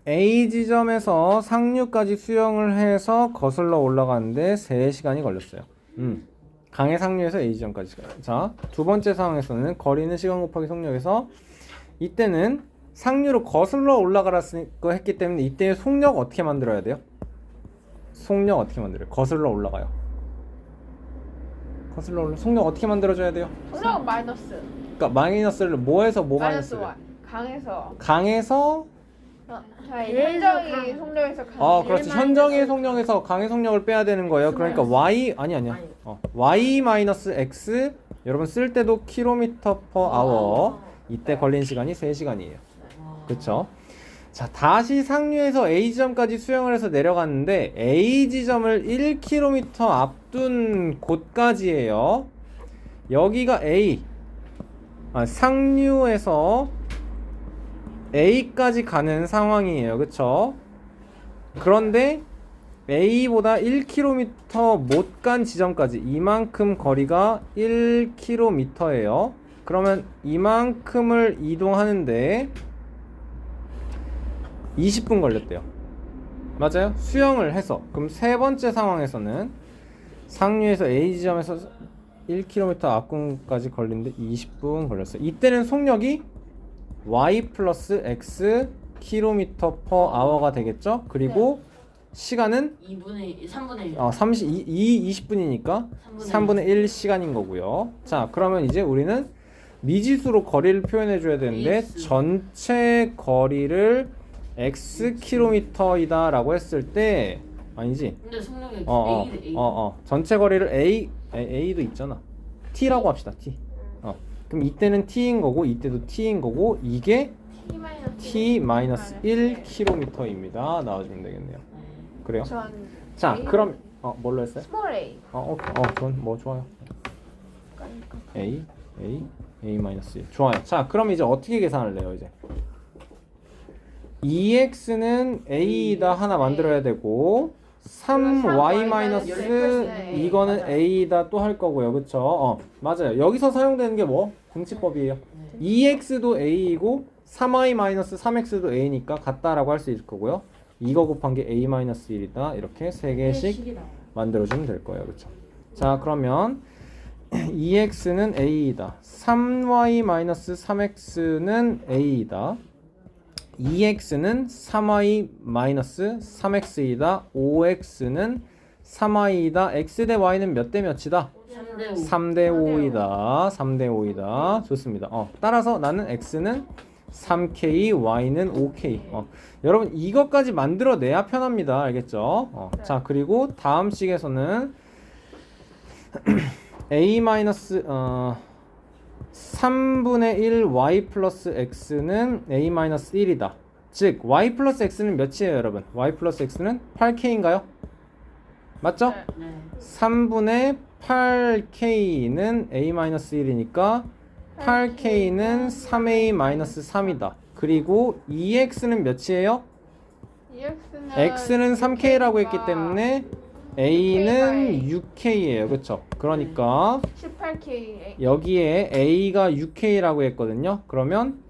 A 지점에서 상류까지 수영을 해서 거슬러 올라가는데 3시간이 걸렸어요. 강의 상류에서 A 지점까지 가요. 자, 두 번째 상황에서는 거리는 시간 곱하기 속력에서 이때는 상류로 거슬러 올라가라고 했기 때문에 이때의 속력 어떻게 만들어야 돼요? 속력 어떻게 만들어요? 거슬러 올라가요. 거슬러 올라 속력 어떻게 만들어줘야 돼요? 속력은 마이너스. 그러니까 마이너스를 뭐에서 뭐 마이너스 마이너스를? 1. 강에서. 강에서 자, 현정이 속력에서 강. 그렇지. 현정의 속력에서 강의 속력을 빼야 되는 거예요. 그러니까 y 아니야. y 마이너스 x 여러분 쓸 때도 킬로미터 per hour. 이때 걸린 시간이 3시간이에요. 그렇죠? 자, 다시 상류에서 A 지점까지 수영을 해서 내려갔는데 A 지점을 1km 앞둔 곳까지예요. 여기가 A. 상류에서 A까지 가는 상황이에요. 그쵸? 그런데 A보다 1km 못 간 지점까지 이만큼 거리가 1km예요. 그러면 이만큼을 이동하는데 20분 걸렸대요. 맞아요? 수영을 해서. 그럼 세 번째 상황에서는 상류에서 A 지점에서 1km 앞군까지 걸리는데 20분 걸렸어요. 이때는 속력이 y 플러스 x 킬로미터 per hour가 되겠죠? 그리고 시간은 3분의 1. 20분이니까 3분의 1 시간인 거고요. 자, 그러면 이제 우리는 미지수로 거리를 표현해 줘야 되는데 전체 거리를 x 킬로미터이다 라고 했을 때 아니지? 근데 속력이 A. 전체 거리를 A도 있잖아. T라고 합시다. T. 그럼 이때는 T인 거고 이때도 T인 거고 이게 T-1km입니다. 나와주면 되겠네요. 그래요? 전 자, 그럼 뭘로 했어요? 스몰 a. 전 뭐 좋아요. A 1. 좋아요. 자, 그럼 이제 어떻게 계산을 해요, 이제? EX는 A다 하나 만들어야 되고 3y 마이너스 이거는 A다 또 할 거고요. 그쵸? 맞아요. 여기서 사용되는 게 뭐? 등치법이에요. EX도 A이고 3y 마이너스 3x도 A니까 같다라고 할 수 있을 거고요. 이거 곱한 게 A 마이너스 1이다. 이렇게 세 개씩 만들어주면 될 거예요. 그쵸? 자, 그러면 EX는 A이다. 3y 마이너스 3x는 A이다. EX는 3y 마이너스 3x이다. OX는 3y이다. x 대 y는 몇 대 몇이다? 3대 5이다. 3대 5이다. 좋습니다. 따라서 나는 x는 3k, y는 5k. 여러분 이것까지 만들어내야 편합니다. 알겠죠? 자, 그리고 다음 식에서는 a 마이너스 3분의 1 y 플러스 x는 a 마이너스 1이다. 즉 y 플러스 x는 몇이에요, 여러분? y 플러스 x는 8k인가요? 맞죠? 네. 3분의 8k는 a 마이너스 1이니까 8k는 3a 마이너스 3이다. 그리고 2x는 몇이에요? x는 3k라고 했기 때문에 a는 6k예요. 그쵸? 그러니까 18k. 여기에 a가 6k라고 했거든요. 그러면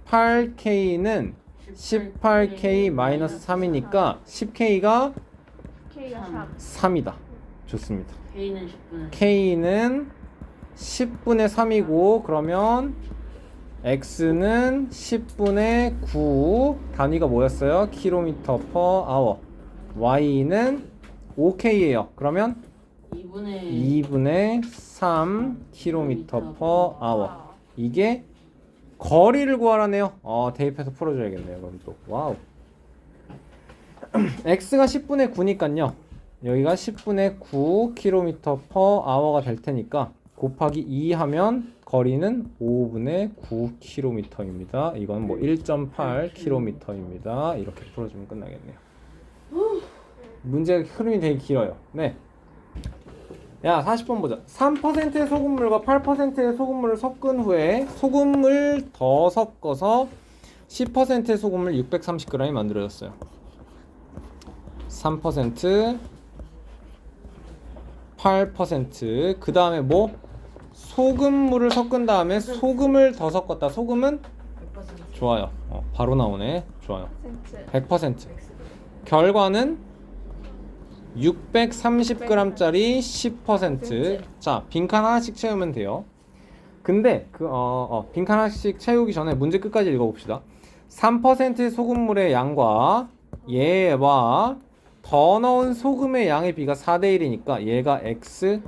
8k는 18k 마이너스 3이니까 10k가 k가 3. 3이다. 좋습니다. K는 10분. k는 10분의 3이고 그러면 x는 10분의 9 단위가 뭐였어요? 킬로미터 per hour. y는 5k예요. 그러면 2분의 3 킬로미터 per hour. 이게 거리를 구하라네요. 대입해서 풀어줘야겠네요. 그럼 또 와우. x가 10분의 9니까요. 여기가 10분의 9 킬로미터 per hour가 될 테니까 곱하기 2 하면 거리는 5분의 9 킬로미터입니다. 이건 뭐 1.8 킬로미터입니다. 이렇게 풀어주면 끝나겠네요. 문제 흐름이 되게 길어요. 네. 야, 40번 보자. 3%의 소금물과 8%의 소금물을 섞은 후에 소금을 더 섞어서 10%의 소금을 630g이 만들어졌어요. 3%, 8%, 그 다음에 뭐? 소금물을 섞은 다음에 소금을 더 섞었다. 소금은? 100%. 좋아요. 바로 나오네. 좋아요. 100%. 결과는 630g짜리 10%. 자, 빈칸 하나씩 채우면 돼요. 근데 빈칸 하나씩 채우기 전에 문제 끝까지 읽어봅시다. 3% 소금물의 양과 얘와 더 넣은 소금의 양의 비가 4대 1이니까 얘가 x,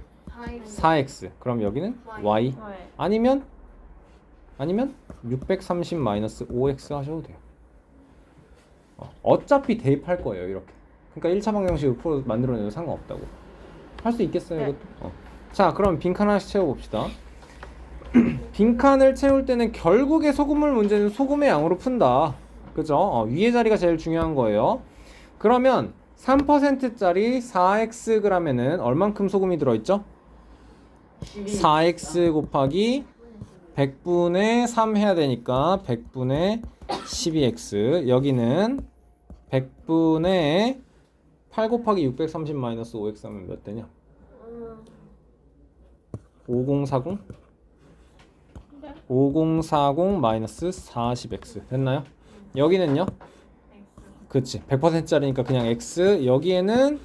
4x. 그럼 여기는 y. 아니면 630 마이너스 5x 하셔도 돼요. 어차피 대입할 거예요, 이렇게. 그러니까 1차 방정식으로 만들어내도 상관없다고. 할 수 있겠어요, 네. 이것도? 자, 그럼 빈칸 하나씩 채워봅시다. 빈칸을 채울 때는 결국에 소금물 문제는 소금의 양으로 푼다. 그죠? 위에 자리가 제일 중요한 거예요. 그러면 3%짜리 4xg에는 얼만큼 소금이 들어있죠? 4x 곱하기 100분의 3 해야 되니까 100분의 12x. 여기는 100분의 8 곱하기 630 마이너스 5x 하면 몇 되냐? 5040? 5040 마이너스 40x 됐나요? 여기는요? 그치 100%짜리니까 그냥 x. 여기에는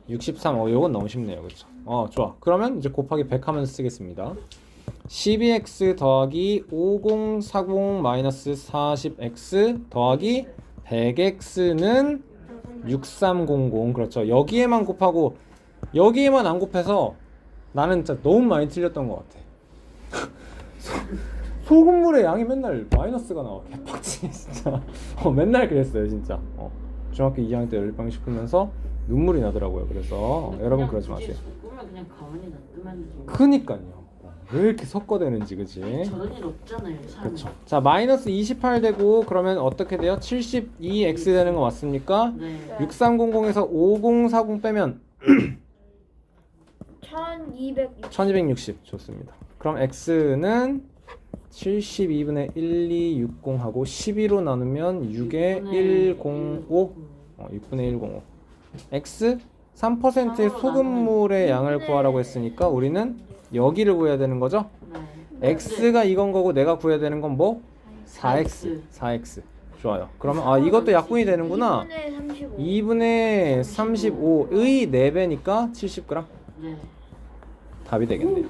63. 요건 너무 쉽네요. 그쵸? 좋아. 그러면 이제 곱하기 100 하면서 쓰겠습니다. 12x 더하기 5040 마이너스 40x 더하기 100x는 6300. 그렇죠. 여기에만 곱하고 여기에만 안 곱해서 나는 진짜 너무 많이 틀렸던 것 같아. 소금물의 양이 맨날 마이너스가 나와. 개빡치네 진짜. 맨날 그랬어요 진짜. 중학교 2학년 때 열방식 풀면서 눈물이 나더라고요. 그래서 여러분 그러지 마세요. 끄면 그냥 가만히 놔두면 되죠. 그니까요. 왜 이렇게 섞어대는지 그치? 저런 일 없잖아요. 그렇죠. 자 마이너스 28 되고 그러면 어떻게 돼요? 72x 되는 거 맞습니까? 네. 6300에서 5040 빼면 1260. 좋습니다. 그럼 x는 72분의 1260하고 12로 나누면 6에 105. 6분의 105. x 3%의 소금물의 양을 구하라고 했으니까 우리는 여기를 구해야 되는 거죠? 네. x가 이건 거고 내가 구해야 되는 건 뭐? 4x. 4x. 좋아요. 그러면 이것도 약분이 되는구나. 2분의 35의 4배니까 70g. 네. 답이 되겠네요.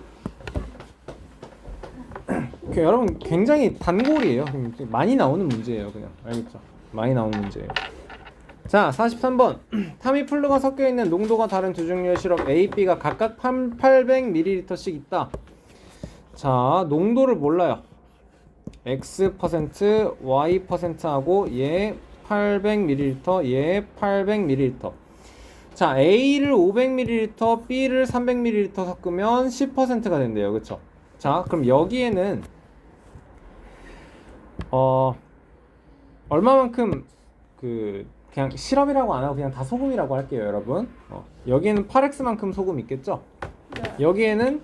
여러분 굉장히 단골이에요. 많이 나오는 문제예요. 그냥 알겠죠? 많이 나오는 문제예요. 자 43번 타미플루가 섞여있는 농도가 다른 두 종류의 시럽 A, B가 각각 800ml씩 있다. 자 농도를 몰라요. X%, Y%하고 얘 800ml, 얘 800ml. 자 A를 500ml, B를 300ml 섞으면 10%가 된대요. 그쵸? 자 그럼 여기에는 얼마만큼 그냥 시럽이라고 안 하고 그냥 다 소금이라고 할게요, 여러분. 여기에는 8x만큼 소금 있겠죠? 여기에는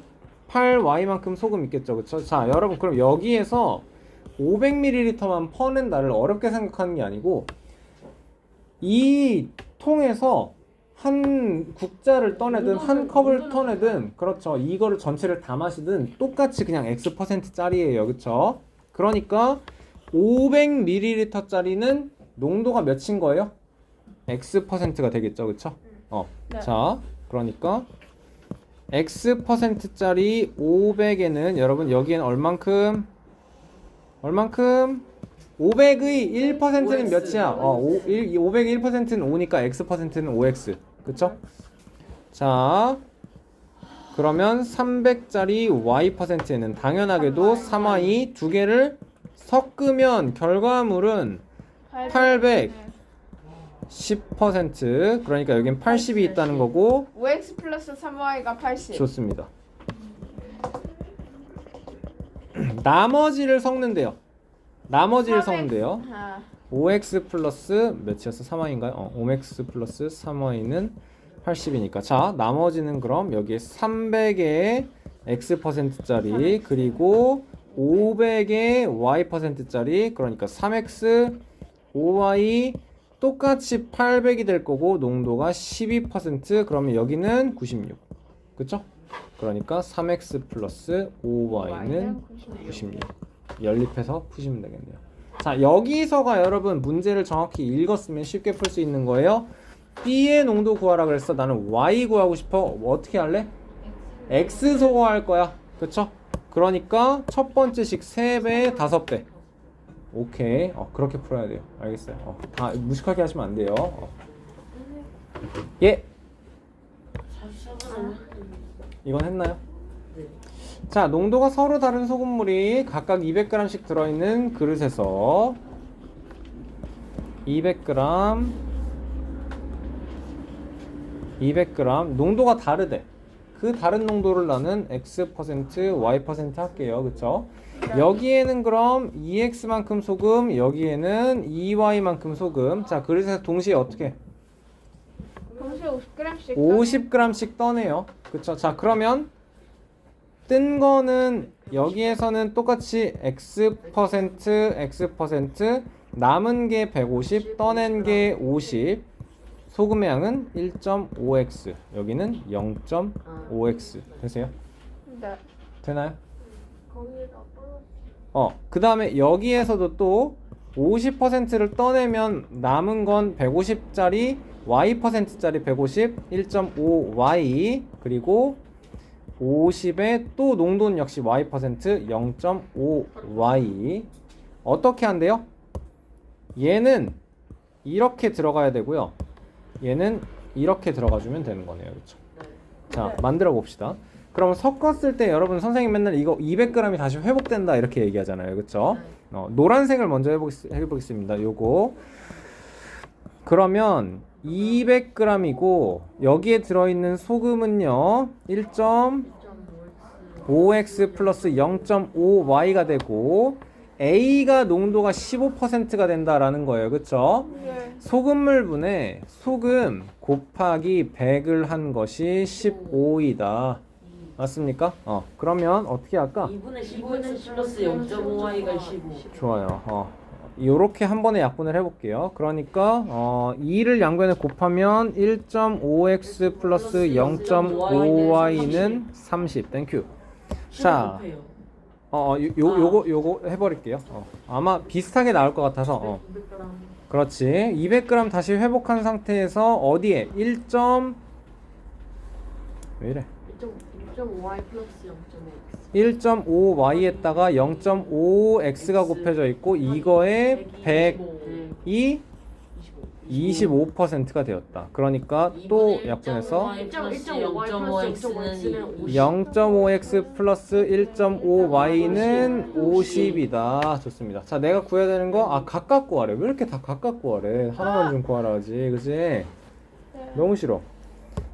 8y만큼 소금 있겠죠, 그쵸? 자, 여러분 그럼 여기에서 500ml만 퍼낸다를 어렵게 생각하는 게 아니고 이 통에서 한 국자를 떠내든 한 컵을 떠내든 그렇죠. 이거를 전체를 다 마시든 똑같이 그냥 x%짜리예요, 그쵸? 그러니까 500ml짜리는 농도가 몇인 거예요? x%가 되겠죠, 그쵸? 네. 자, 그러니까 x%짜리 500에는 여러분 여기에는 얼만큼? 500의 1%는 몇이야? 500의 1%는 5니까 x%는 5x. 그쵸? 자, 그러면 300짜리 y%에는 당연하게도 3y 두 개를 섞으면 결과물은 800 10%. 그러니까 여긴 80이 있다는 거고 5x 플러스 3y가 80. 좋습니다. 나머지를 섞는데요. 5x 플러스 몇이었어? 3y인가요? 5x 플러스 3y는 80이니까 자 나머지는 그럼 여기에 300의 x%짜리 그리고 500의 y%짜리 그러니까 3x 5y 똑같이 800이 될 거고 농도가 12% 그러면 여기는 96. 그쵸? 그러니까 3x 플러스 5y는 96. 연립해서 푸시면 되겠네요. 자 여기서가 여러분 문제를 정확히 읽었으면 쉽게 풀 수 있는 거예요. B의 농도 구하라 그랬어. 나는 Y 구하고 싶어. 뭐 어떻게 할래? X 소거할 거야. 그쵸? 그러니까 첫 번째식 3배, 5배. 오케이. 그렇게 풀어야 돼요. 알겠어요. 다 무식하게 하시면 안 돼요. 예. 47은 이건 했나요? 네. 자, 농도가 서로 다른 소금물이 각각 200g씩 들어있는 그릇에서 200g 농도가 다르대. 그 다른 농도를 나는 X%, Y% 할게요. 그쵸? 여기에는 그럼 2X만큼 소금, 여기에는 2Y만큼 소금. 자, 그릇에서 동시에 어떻게 해? 동시에 50g씩 50g씩 떠내요. 그쵸? 자, 그러면 뜬 거는 여기에서는 똑같이 X%, 남은 게 150, 떠낸 게 50. 소금의 양은 1.5x, 여기는 0.5x. 되세요? 네. 되나요? 거기다 플러스 그 다음에 여기에서도 또 50%를 떠내면 남은 건 150짜리 y%짜리 150, 1.5y, 그리고 50에 또 농도는 역시 y%, 0.5y. 어떻게 한대요? 얘는 이렇게 들어가야 되고요. 얘는 이렇게 들어가주면 되는 거네요. 그렇죠? 자, 만들어 봅시다. 그럼 섞었을 때 여러분 선생님 맨날 이거 200g이 다시 회복된다 이렇게 얘기하잖아요. 그렇죠? 노란색을 먼저 해보겠습니다. 요거. 그러면 200g이고 여기에 들어있는 소금은요 1.5x 플러스 0.5y가 되고 A가 농도가 15%가 된다라는 거예요. 그쵸? 네. 소금물분에 소금 곱하기 100을 한 것이 15이다. 맞습니까? 그러면 어떻게 할까? 2분의 15x 플러스 0.5y가 15. 좋아요. 요렇게 한 번에 약분을 해볼게요. 그러니까 2를 양변에 곱하면 1.5x 플러스 0.5y는 30. 땡큐. 자, 요거 해버릴게요. 아마 비슷하게 나올 것 같아서. 200g. 그렇지. 200g 다시 회복한 상태에서 어디에 왜 이래? 1.5y 플러스 0.x 1.5y에다가 0.5x가 곱해져 있고 이거에 100이 25%가 되었다. 그러니까 또 약분해서 0.5x 플러스 1.5y는 50이다. 좋습니다. 자, 내가 구해야 되는 거 각각 구하래. 왜 이렇게 다 각각 구하래? 하나만 좀 구하라 하지. 그치? 너무 싫어.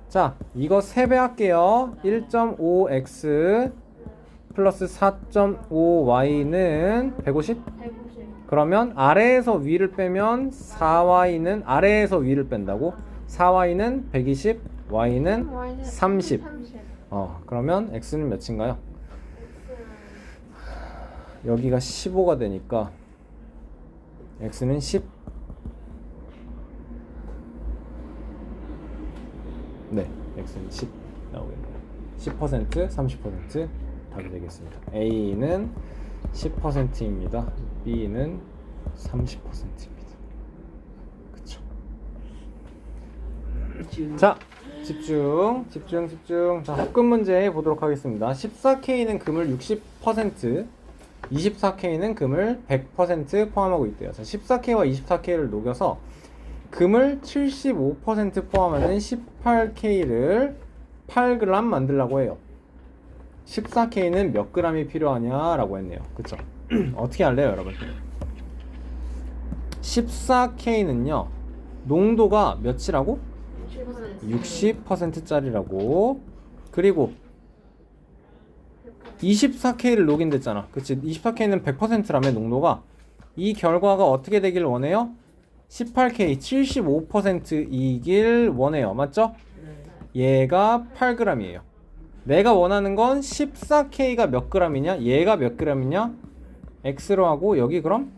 자, 이거 3배 할게요. 1.5x 플러스 4.5y는 150? 그러면 아래에서 위를 빼면 4y는 아래에서 위를 뺀다고? 4y는 120, y는 30. 그러면 x는 몇인가요? 여기가 15가 되니까 x는 10. 네, x는 10 나오겠네요. 10%, 30% 답이 되겠습니다. a는 10%입니다. B는 30%입니다. 그쵸? 자, 집중. 자, 합금 문제 보도록 하겠습니다. 14K는 금을 60%, 24K는 금을 100% 포함하고 있대요. 자, 14K와 24K를 녹여서 금을 75% 포함하는 18K를 8g 만들려고 해요. 14K는 몇 g이 필요하냐라고 했네요. 그쵸? 어떻게 할래요, 여러분? 14K는요, 농도가 몇이라고? 60%짜리라고. 그리고 24K를 녹인댔잖아. 그치? 24K는 100%라며, 농도가. 이 결과가 어떻게 되길 원해요? 18K 75%이길 원해요. 맞죠? 얘가 8g이에요. 내가 원하는 건 14K가 몇 g이냐? 얘가 몇 g이냐? X로 하고 여기 그럼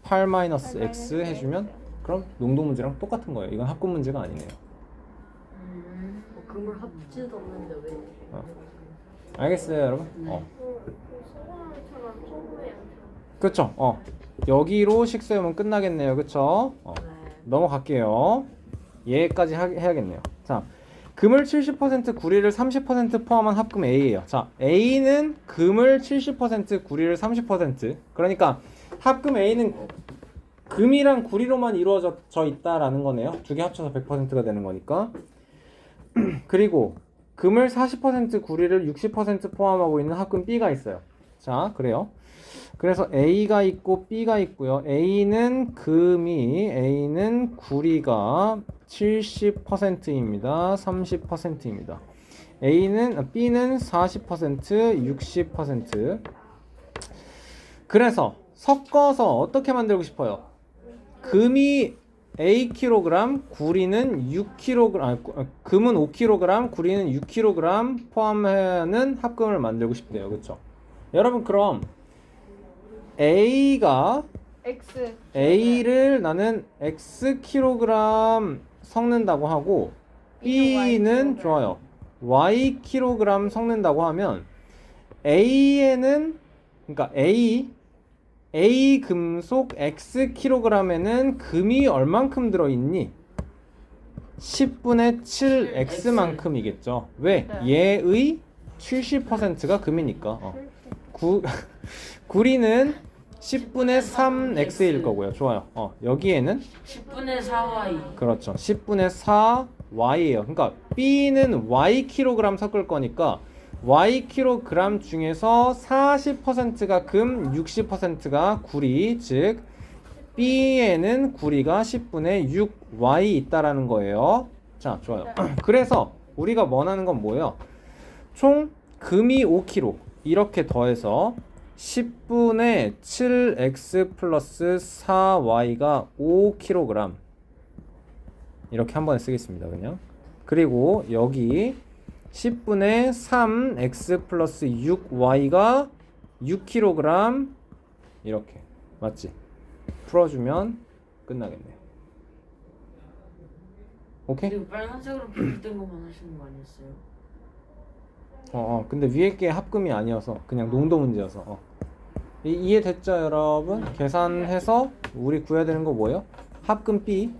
8-X 해주면 그럼 농도 문제랑 똑같은 거예요. 이건 합금 문제가 아니네요. 금을 합치도 없는데 왜? 알겠어요, 여러분? 소금처럼 소금의 양처럼 그쵸? 여기로 식 세우면 끝나겠네요. 그쵸? 넘어갈게요. 얘까지 해야겠네요. 자, 금을 70%, 구리를 30% 포함한 합금 A예요. 자, A는 금을 70%, 구리를 30%. 그러니까 합금 A는 금이랑 구리로만 이루어져 있다라는 거네요. 두 개 합쳐서 100%가 되는 거니까. 그리고 금을 40%, 구리를 60% 포함하고 있는 합금 B가 있어요. 자, 그래요. 그래서 A가 있고 B가 있고요. A는 구리가 70%입니다. 30%입니다. B는 40%, 60%. 그래서 섞어서 어떻게 만들고 싶어요? 금이 A kg, 구리는 6kg, 금은 5kg, 구리는 6kg 포함하는 합금을 만들고 싶대요. 그렇죠? 여러분 그럼 A가 X. A를 나는 X kg 섞는다고 하고 B는 좋아요. Y kg 섞는다고 하면 A에는 그러니까 A 금속 X kg에는 금이 얼만큼 들어있니? 10분의 7 X만큼이겠죠. 왜? 얘의 70%가 금이니까. 구리는 10분의 3 X일 거고요. 좋아요. 여기에는 10분의 4y. 그렇죠. 10분의 4 Y예요. 그러니까 B는 Y kg 섞을 거니까 Y kg 중에서 40%가 금, 60%가 구리, 즉 B에는 구리가 10분의 6 Y 있다라는 거예요. 자, 좋아요. 그래서 우리가 원하는 건 뭐예요? 총 금이 5kg 이렇게 더해서 10분의 7x 플러스 4y가 5kg 이렇게 한 번에 쓰겠습니다. 그냥. 그리고 여기 10분의 3x 플러스 6y가 6kg 이렇게 맞지? 풀어주면 끝나겠네요. 오케이? 그리고 빨간색으로 분리된 것만 하시는 거 아니었어요? 근데 위에 게 합금이 아니어서 그냥 농도 문제여서 이해됐죠 여러분? 계산해서 우리 구해야 되는 거 뭐예요? 합금 B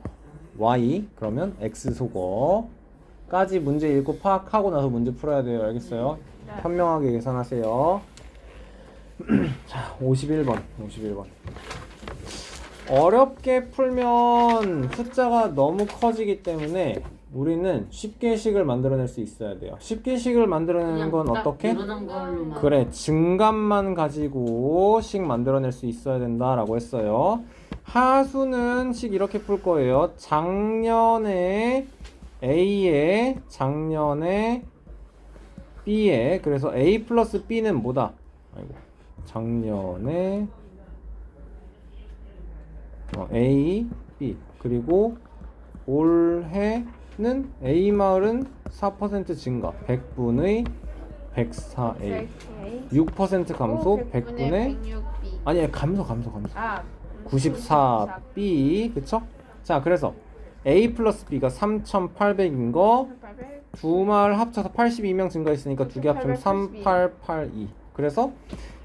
Y 그러면 X 소거까지 문제 읽고 파악하고 나서 문제 풀어야 돼요. 알겠어요? 현명하게 계산하세요. 자, 51번 어렵게 풀면 숫자가 너무 커지기 때문에 우리는 쉽게 식을 만들어낼 수 있어야 돼요. 쉽게 식을 만들어내는 건 어떻게? 그래, 증감만 가지고 식 만들어낼 수 있어야 된다라고 했어요. 하수는 식 이렇게 풀 거예요. 작년에 A에 작년에 B에 그래서 A 플러스 B는 뭐다? 아이고, 작년에 A, B 그리고 올해는 A 마을은 4% 증가 100분의 104A 6% 감소 100분의 106B. 아니 감소 아, 94B 그쵸? 자 그래서 A 플러스 B가 3800인 거 두 마을 합쳐서 82명 증가했으니까 두 개 합치면 3882 그래서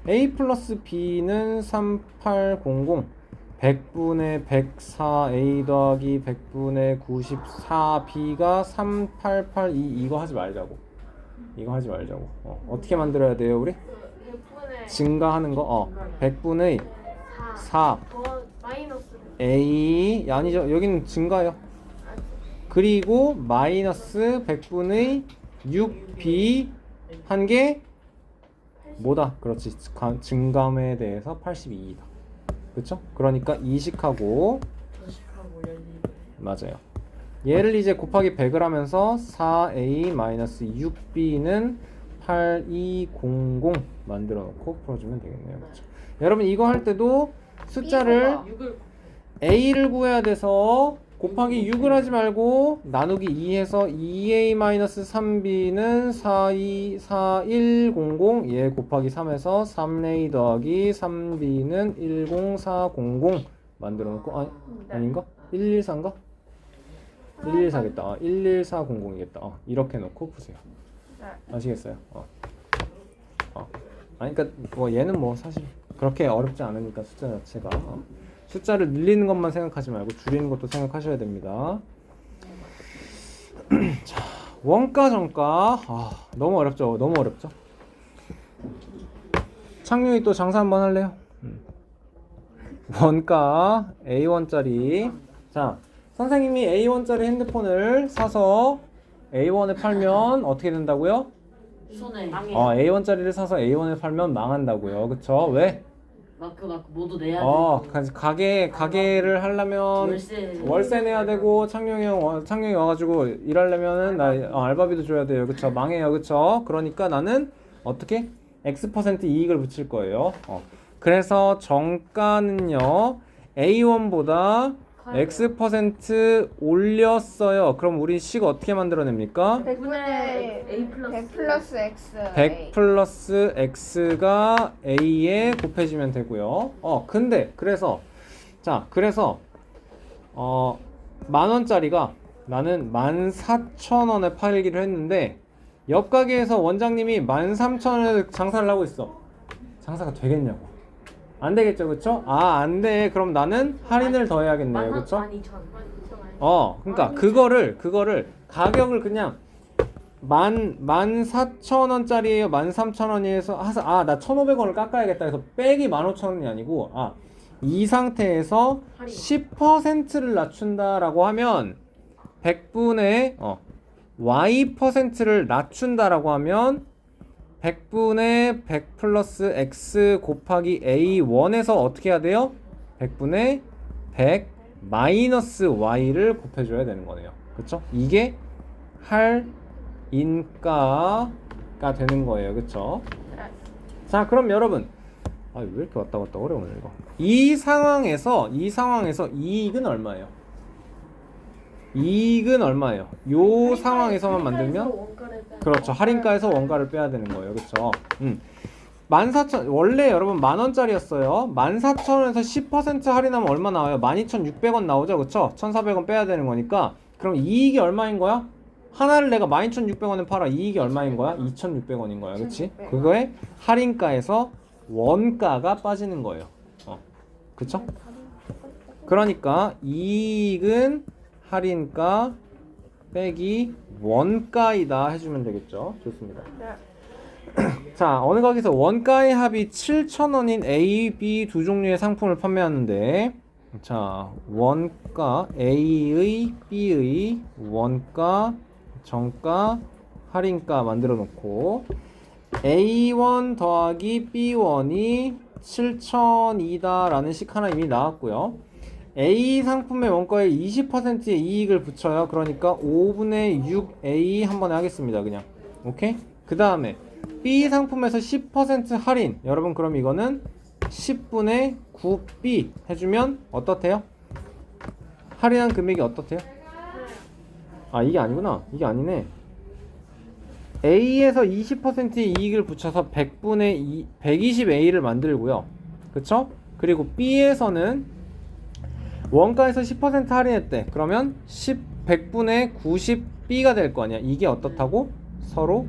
A 플러스 B는 3800 100분의 104A 더하기 100분의 94B가 3882 이거 하지 말자고. 어떻게 만들어야 돼요 우리? 100분의 증가하는 거 100분의 4 마이너스 A 아니죠 여기는 증가요. 그리고 마이너스 100분의 6B 한 게 뭐다? 그렇지 증감에 대해서 82이다. 그쵸? 그러니까 이식하고 맞아요. 얘를 이제 곱하기 100을 하면서 4A-6B는 8200 만들어 놓고 풀어주면 되겠네요. 그쵸? 여러분 이거 할 때도 숫자를 A를 구해야 돼서 곱하기 6을 하지 말고 나누기 2해서 2A-3B는 4100 얘 곱하기 3해서 3A 더하기 3B는 10400 만들어 놓고 아닌가? 114인가? 114겠다. 11400이겠다. 이렇게 놓고 푸세요. 아시겠어요? 아니 그러니까 뭐 얘는 뭐 사실 그렇게 어렵지 않으니까 숫자 자체가 숫자를 늘리는 것만 생각하지 말고 줄이는 것도 생각하셔야 됩니다. 원가 정가. 너무 어렵죠. 너무 어렵죠. 창룡이 또 장사 한번 할래요? 원가 A1짜리. 자, 선생님이 A1짜리 핸드폰을 사서 A1에 팔면 어떻게 된다고요? 손해. A1짜리를 사서 A1에 팔면 망한다고요. 그쵸? 왜? 마크 모두 내야 돼. 가게를 하려면 월세 내야 되고, 창룡이 와가지고 일하려면은 알바비도 줘야 돼요. 그쵸? 망해요. 그쵸? 그러니까 나는 어떻게? X% 이익을 붙일 거예요. 그래서 정가는요, A1보다 X% 올렸어요. 그럼 우리 식 어떻게 만들어냅니까? 100분의 A 플러스 100 플러스 X 100 플러스 X가 A에 곱해지면 되고요. 그래서 10,000원짜리가 나는 14,000원에 팔기로 했는데 옆 가게에서 원장님이 13,000원에 장사를 하고 있어. 장사가 되겠냐고. 안 되겠죠, 그쵸? 안 돼. 그럼 나는 할인을 더 해야겠네요, 그쵸? 12,000원. 그러니까 그거를 가격을 그냥 14,000원짜리예요, 13,000원이어서 나 1,500원을 깎아야겠다 해서 빼기 15,000원이 아니고 이 상태에서 10%를 낮춘다라고 하면 100분의 Y%를 낮춘다라고 하면 100분의 100 플러스 X 곱하기 A1에서 어떻게 해야 돼요? 100분의 100 마이너스 Y를 곱해줘야 되는 거네요. 그쵸? 이게 할인가가 되는 거예요. 그쵸? 자, 그럼 여러분, 왜 이렇게 왔다 갔다 어려우네 이거. 이 상황에서 이익은 얼마예요? 이익은 얼마예요? 요 상황에서만 만들면 그렇죠. 할인가에서 원가를 빼야 되는 거예요. 그렇죠? 14,000 원래 여러분 10,000원짜리였어요. 14,000원에서 10% 할인하면 얼마 나와요? 12,600원 나오죠. 그렇죠? 1,400원 빼야 되는 거니까 그럼 이익이 얼마인 거야? 하나를 내가 12,600원에 팔아. 이익이 얼마인 거야? 2,600원인 거야. 그렇지? 그거에 할인가에서 원가가 빠지는 거예요. 그렇죠? 그러니까 이익은 할인가 빼기 원가이다 해주면 되겠죠. 좋습니다. 자, 어느 가게에서 원가의 합이 7,000원인 A, B 두 종류의 상품을 판매하는데, 자, 원가 A의 B의 원가 정가 할인가 만들어 놓고 A1 더하기 B1이 7,000이다 라는 식 하나 이미 나왔고요. A 상품의 원가에 20%의 이익을 붙여요. 그러니까 5분의 6A 한 번에 하겠습니다. 그냥. 오케이? 그 다음에 B 상품에서 10% 할인. 여러분 그럼 이거는 10분의 9B 해주면 어떻대요? 할인한 금액이 어떻대요? 이게 아니구나. 이게 아니네. A에서 20%의 이익을 붙여서 100분의 120A를 만들고요. 그쵸? 그리고 B에서는 원가에서 10% 할인했대. 그러면 100분의 90B가 될 거 아니야. 이게 어떻다고? 서로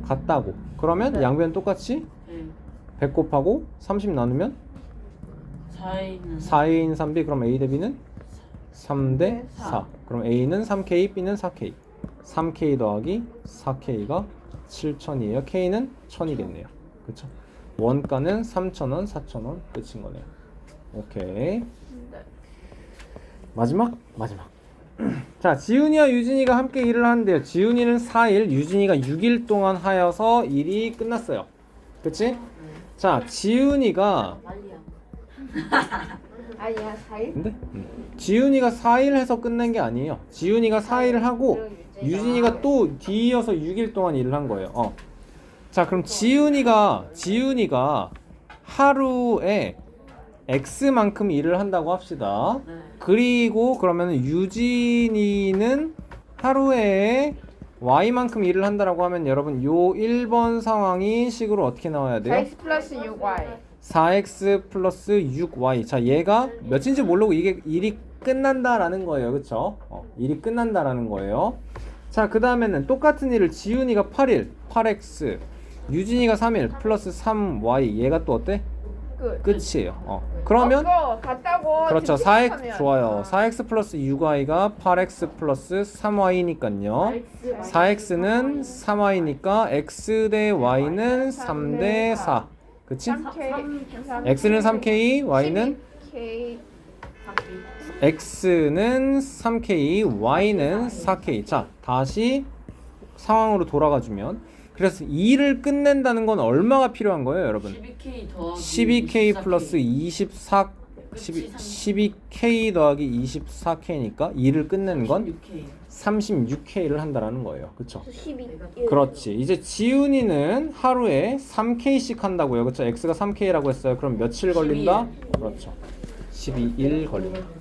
같다고. 그러면 양변 똑같이 100 곱하고 30 나누면 4A인 3B. 그럼 A 대 B는 3대 4. 그럼 A는 3K, B는 4K. 3K 더하기 4K가 7,000이에요. K는 1,000이겠네요. 그쵸? 원가는 3,000원, 4,000원 끝인 거네요. 오케이. 마지막. 자, 지훈이와 유진이가 함께 일을 하는데요. 지훈이는 4일, 유진이가 6일 동안 하여서 일이 끝났어요. 그치? 자, 지훈이가 아니야 4일? 근데? 지훈이가 4일 해서 끝낸 게 아니에요. 지훈이가 4일을 하고 유진이가 또 뒤이어서 6일 동안 일을 한 거예요. 자, 그럼 지훈이가 하루에 X만큼 일을 한다고 합시다. 그리고 그러면 유진이는 하루에 Y만큼 일을 한다라고 하면 여러분 요 1번 상황이 식으로 어떻게 나와야 돼요? 4X 플러스 6Y 4X 플러스 6Y. 자, 얘가 몇인지 모르고 이게 일이 끝난다라는 거예요. 그쵸? 일이 끝난다라는 거예요. 자, 그 다음에는 똑같은 일을 지훈이가 8일 8X, 유진이가 3일 플러스 3Y. 얘가 또 어때? 끝. 끝이에요. 그러면 그거 같다고. 그렇죠. 증식하면. 4x 좋아요. 4x 플러스 6y가 8x 플러스 3y니까요. 4x는 3y니까 x 대 y는 3 대 4. 그치? 3K. x는 3k, y는 K. x는 3k, y는 4k. 자, 다시 상황으로 돌아가 주면 그래서 2를 끝낸다는 건 얼마가 필요한 거예요, 여러분? 12K 더하기 12k 플러스 12k 더하기 24k니까 2를 끝내는 건 36k를 한다라는 거예요. 그쵸? 12. 그렇지. 이제 지훈이는 하루에 3k씩 한다고요. 그쵸? x가 3k라고 했어요. 그럼 며칠 걸린다? 그렇죠. 12일 걸린다.